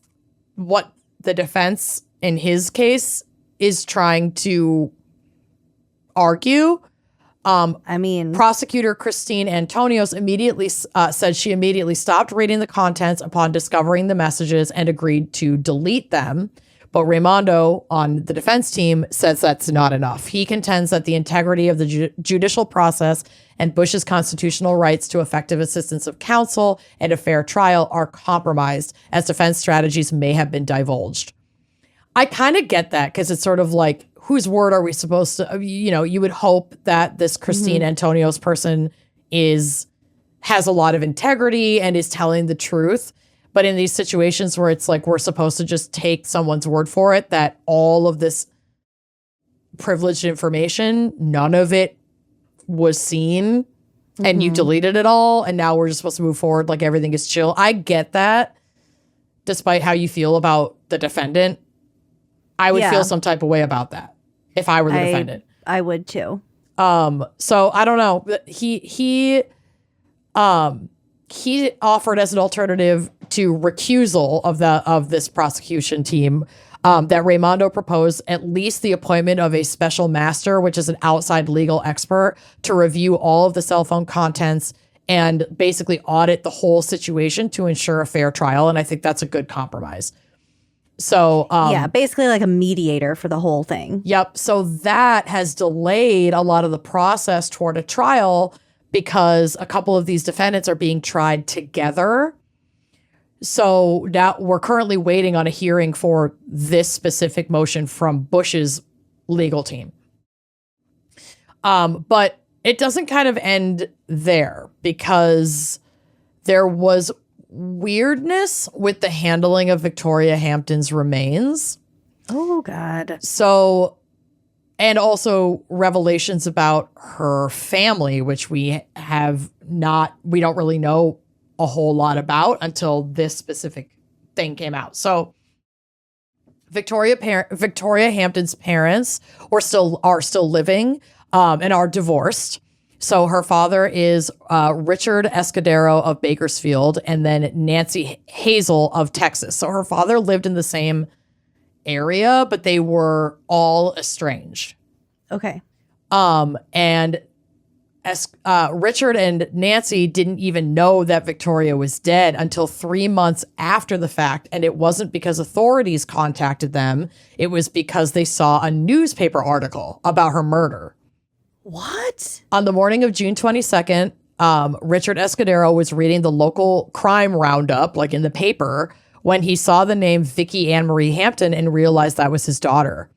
what the defense in his case is trying to argue. Prosecutor Christine Antonios immediately said she immediately stopped reading the contents upon discovering the messages and agreed to delete them. But Raimondo on the defense team says that's not enough. He contends that the integrity of the judicial process and Bush's constitutional rights to effective assistance of counsel and a fair trial are compromised as defense strategies may have been divulged. I kind of get that because it's sort of like, whose word are we supposed to, you would hope that this Christine Antonios person has a lot of integrity and is telling the truth. But in these situations where it's like we're supposed to just take someone's word for it, that all of this privileged information, none of it was seen and you deleted it all. And now we're just supposed to move forward like everything is chill. I get that. Despite how you feel about the defendant, I would feel some type of way about that if I were the defendant. I would too. So I don't know. He offered as an alternative to recusal of this prosecution team that Raimondo proposed at least the appointment of a special master, which is an outside legal expert, to review all of the cell phone contents and basically audit the whole situation to ensure a fair trial. And I think that's a good compromise. So basically like a mediator for the whole thing. Yep. So that has delayed a lot of the process toward a trial because a couple of these defendants are being tried together. So now we're currently waiting on a hearing for this specific motion from Bush's legal team. But it doesn't kind of end there because there was weirdness with the handling of Victoria Hampton's remains. Oh, God. So, and also revelations about her family, which we don't really know a whole lot about until this specific thing came out. So Victoria Hampton's parents are still living and are divorced. So her father is Richard Escudero of Bakersfield and then Nancy Hazel of Texas. So her father lived in the same area, but they were all estranged. Okay. And Richard and Nancy didn't even know that Victoria was dead until 3 months after the fact. And it wasn't because authorities contacted them. It was because they saw a newspaper article about her murder. What? On the morning of June 22nd, Richard Escudero was reading the local crime roundup, like in the paper, when he saw the name Vicki Ann Marie Hampton and realized that was his daughter.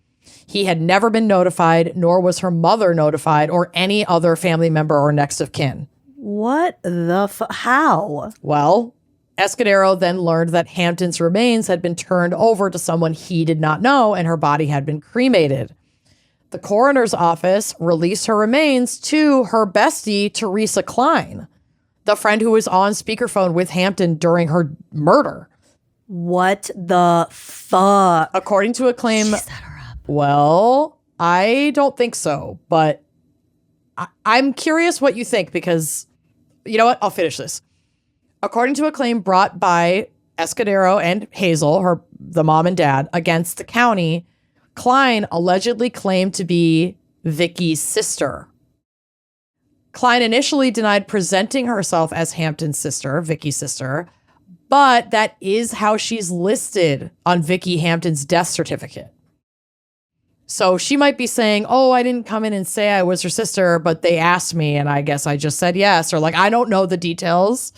He had never been notified, nor was her mother notified, or any other family member or next of kin. What the how? Well, Escudero then learned that Hampton's remains had been turned over to someone he did not know, and her body had been cremated. The coroner's office released her remains to her bestie, Teresa Klein, the friend who was on speakerphone with Hampton during her murder. What the fuck? According to a claim, She set her up. well, I don't think so, but I'm curious what you think because, you know what? I'll finish this. According to a claim brought by Escudero and Hazel, the mom and dad, against the county, Klein allegedly claimed to be Vicki's sister. Klein initially denied presenting herself as Hampton's sister, Vicki's sister, but that is how she's listed on Vicki Hampton's death certificate. So she might be saying, oh, I didn't come in and say I was her sister, but they asked me and I guess I just said yes. Or like, I don't know the details,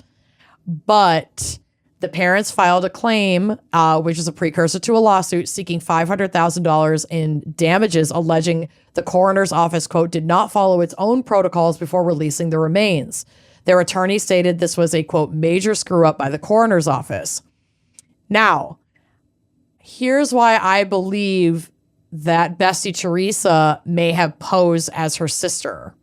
but the parents filed a claim, which is a precursor to a lawsuit seeking $500,000 in damages, alleging the coroner's office, quote, did not follow its own protocols before releasing the remains. Their attorney stated this was a, quote, major screw up by the coroner's office. Now, here's why I believe that Bestie Teresa may have posed as her sister.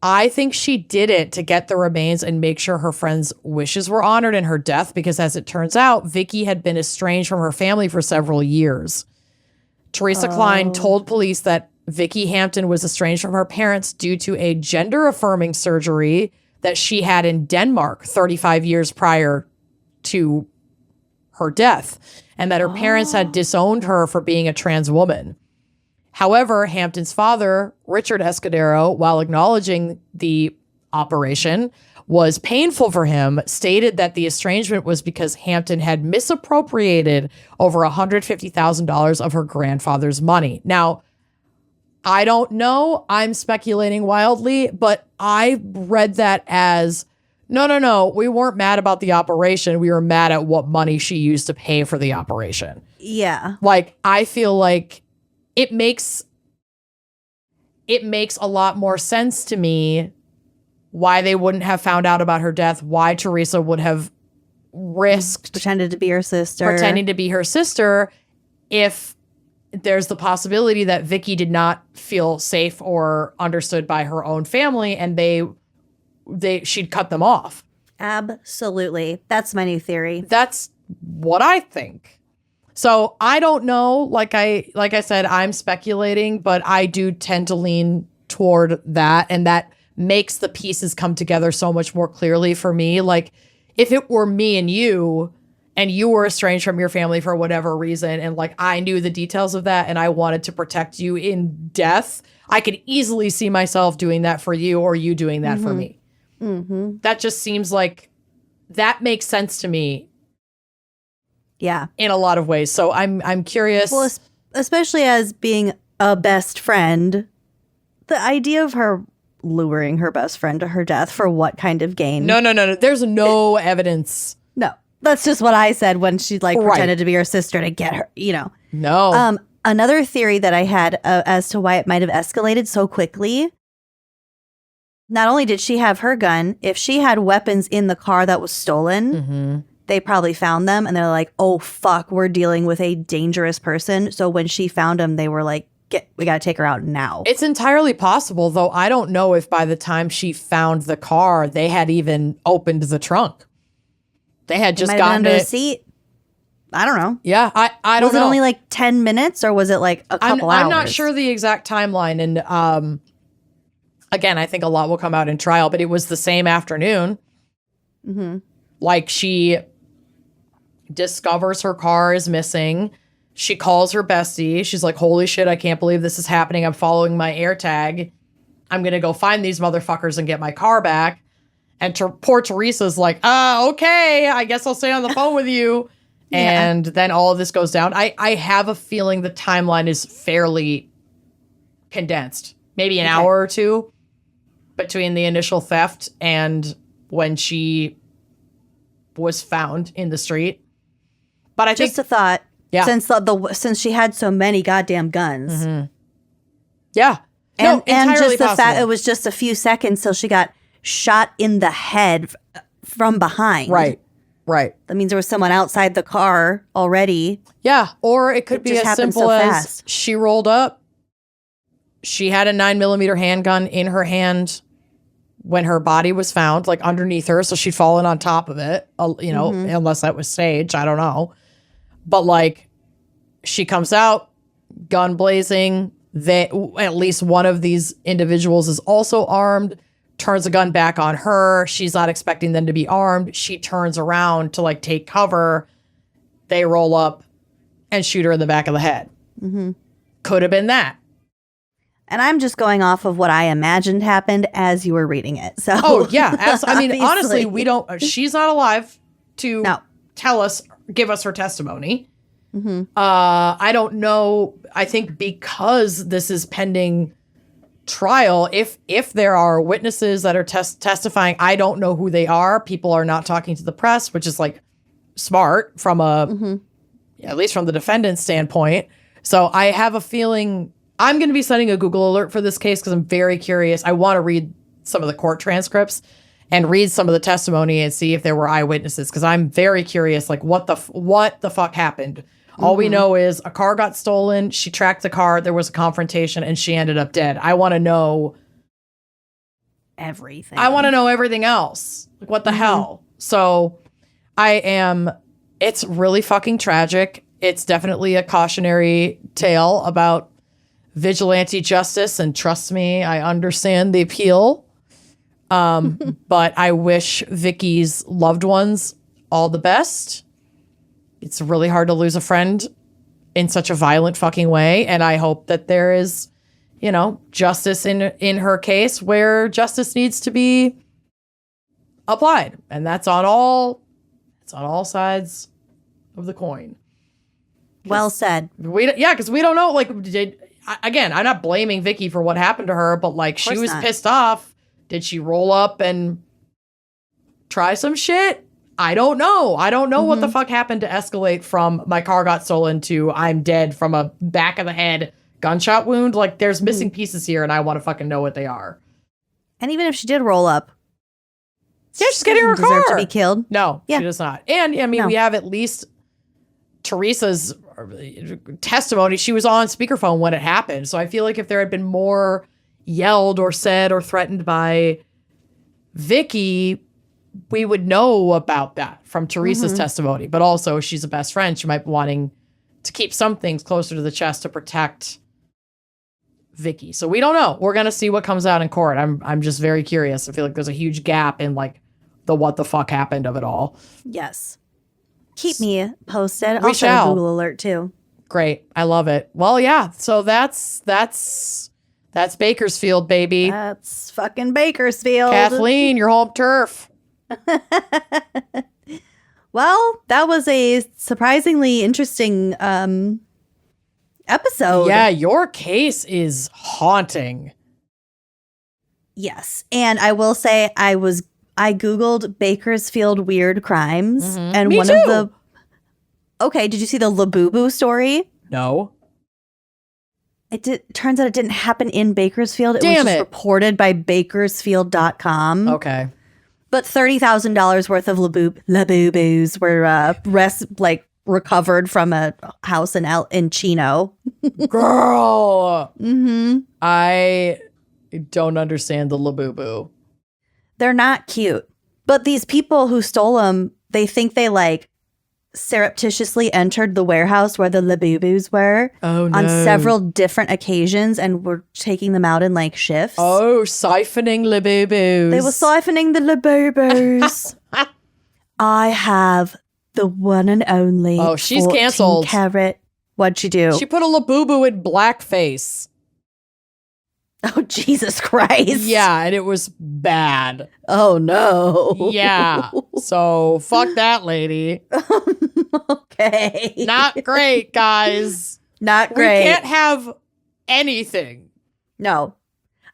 I think she did it to get the remains and make sure her friend's wishes were honored in her death because, as it turns out, Vicki had been estranged from her family for several years. Teresa Klein told police that Vicki Hampton was estranged from her parents due to a gender-affirming surgery that she had in Denmark 35 years prior to her death, and that her parents had disowned her for being a trans woman. However, Hampton's father, Richard Escudero, while acknowledging the operation was painful for him, stated that the estrangement was because Hampton had misappropriated over $150,000 of her grandfather's money. Now, I don't know. I'm speculating wildly, but I read that as, no. We weren't mad about the operation. We were mad at what money she used to pay for the operation. Yeah. Like, I feel like it makes a lot more sense to me why they wouldn't have found out about her death, why Teresa would have risked Pretending to be her sister if there's the possibility that Vicki did not feel safe or understood by her own family and she'd cut them off. Absolutely. That's my new theory. That's what I think. So I don't know. Like I said, I'm speculating, but I do tend to lean toward that. And that makes the pieces come together so much more clearly for me. Like if it were me and you were estranged from your family for whatever reason, and like I knew the details of that and I wanted to protect you in death, I could easily see myself doing that for you or you doing that for me. Mm-hmm. That just seems like that makes sense to me. Yeah. In a lot of ways. So I'm curious. Well, especially as being a best friend, the idea of her luring her best friend to her death for what kind of gain? No. There's no evidence. No. That's just what I said when she pretended to be her sister to get her, No. Another theory that I had as to why it might have escalated so quickly. Not only did she have her gun, if she had weapons in the car that was stolen, they probably found them and they're like, oh, fuck, we're dealing with a dangerous person. So when she found them, they were like, we got to take her out now. It's entirely possible, though. I don't know if by the time she found the car, they had even opened the trunk. They had just gotten under it. The seat. I don't know. Yeah, I don't know. Was it only like 10 minutes or was it like a couple hours? I'm not sure the exact timeline. And Again, I think a lot will come out in trial, but it was the same afternoon. Mm-hmm. Like, she discovers her car is missing. She calls her bestie. She's like, holy shit, I can't believe this is happening. I'm following my AirTag. I'm going to go find these motherfuckers and get my car back. And poor Teresa's like, okay, I guess I'll stay on the phone with you. And then all of this goes down. I have a feeling the timeline is fairly condensed. Maybe an hour or two between the initial theft and when she was found in the street. But I think just a thought. Yeah. Since she had so many goddamn guns. Mm-hmm. Yeah. And just the possible. fact it was just a few seconds till she got shot in the head from behind. Right. That means there was someone outside the car already. Yeah. Or it could be as simple as she rolled up. She had a 9mm handgun in her hand when her body was found, like underneath her. So she'd fallen on top of it, unless that was staged. I don't know. But like, she comes out, gun blazing. At least one of these individuals is also armed, turns a gun back on her. She's not expecting them to be armed. She turns around to like take cover. They roll up and shoot her in the back of the head. Mm-hmm. Could have been that. And I'm just going off of what I imagined happened as you were reading it. So, Honestly, we don't. She's not alive to give us her testimony. Mm-hmm. I don't know. I think because this is pending trial, if there are witnesses that are testifying, I don't know who they are. People are not talking to the press, which is like smart from at least from the defendant's standpoint. So I have a feeling I'm going to be setting a Google alert for this case because I'm very curious. I want to read some of the court transcripts and read some of the testimony and see if there were eyewitnesses because I'm very curious, like what the fuck happened. All we know is a car got stolen. She tracked the car. There was a confrontation and she ended up dead. I want to know everything. I want to know everything else. Like, what the hell? So it's really fucking tragic. It's definitely a cautionary tale about vigilante justice. And trust me, I understand the appeal. But I wish Vicky's loved ones all the best. It's really hard to lose a friend in such a violent fucking way. And I hope that there is, justice in her case where justice needs to be applied. And that's on all sides of the coin. Well said. Because we don't know, like, again, I'm not blaming Vicky for what happened to her, but like she was pissed off. Did she roll up and try some shit? I don't know. I don't know what the fuck happened to escalate from my car got stolen to I'm dead from a back of the head gunshot wound. Like, there's missing pieces here, and I want to fucking know what they are. And even if she did roll up, she's getting her car. Deserve to be killed. No, she does not. And we have at least Teresa's testimony. She was on speakerphone when it happened, so I feel like if there had been more yelled or said or threatened by Vicky, we would know about that from Teresa's testimony. But also, she's a best friend. She might be wanting to keep some things closer to the chest to protect Vicky. So we don't know. We're going to see what comes out in court. I'm just very curious. I feel like there's a huge gap in like the what the fuck happened of it all. Yes. Keep me posted. I'll set a Google alert too. Great. I love it. Well, yeah. So that's Bakersfield, baby. That's fucking Bakersfield. Kathleen, your home turf. Well, that was a surprisingly interesting episode. Yeah, your case is haunting. Yes. And I will say I Googled Bakersfield weird crimes and Me one too. of the Okay, did you see the Labubu story? No. Turns out it didn't happen in Bakersfield. It was just reported by Bakersfield.com. Okay. But $30,000 worth of Labubus were recovered from a house in Chino. Girl. I don't understand the Labubu. They're not cute. But these people who stole them, they think they surreptitiously entered the warehouse where the Labubus were on several different occasions and were taking them out in like shifts. Oh, siphoning Labubus. They were siphoning the Labubus. I have the one and only. Oh, she's canceled. Carat. What'd she do? She put a Labubu in blackface. Oh, Jesus Christ. Yeah, and it was bad. Oh, no. Yeah. So, fuck that lady. Okay. Not great, guys. Not great. We can't have anything. No.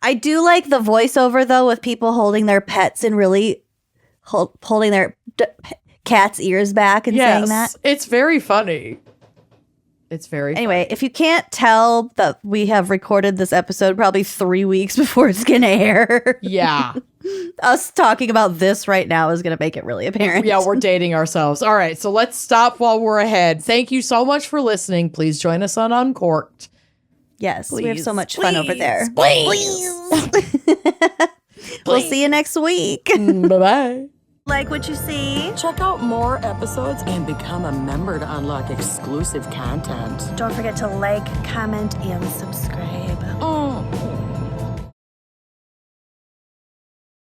I do like the voiceover, though, with people holding their pets and really holding their cat's ears back and saying that. It's very funny. It's very Anyway, funny. if you can't tell that we have recorded this episode probably 3 weeks before it's going to air. Yeah. Us talking about this right now is going to make it really apparent. Yeah, we're dating ourselves. All right, so let's stop while we're ahead. Thank you so much for listening. Please join us on Uncorked. Yes, we have so much Please. fun over there. Please. We'll see you next week. Bye-bye. Like what you see? Check out more episodes and become a member to unlock exclusive content. Don't forget to like, comment, and subscribe. Mm.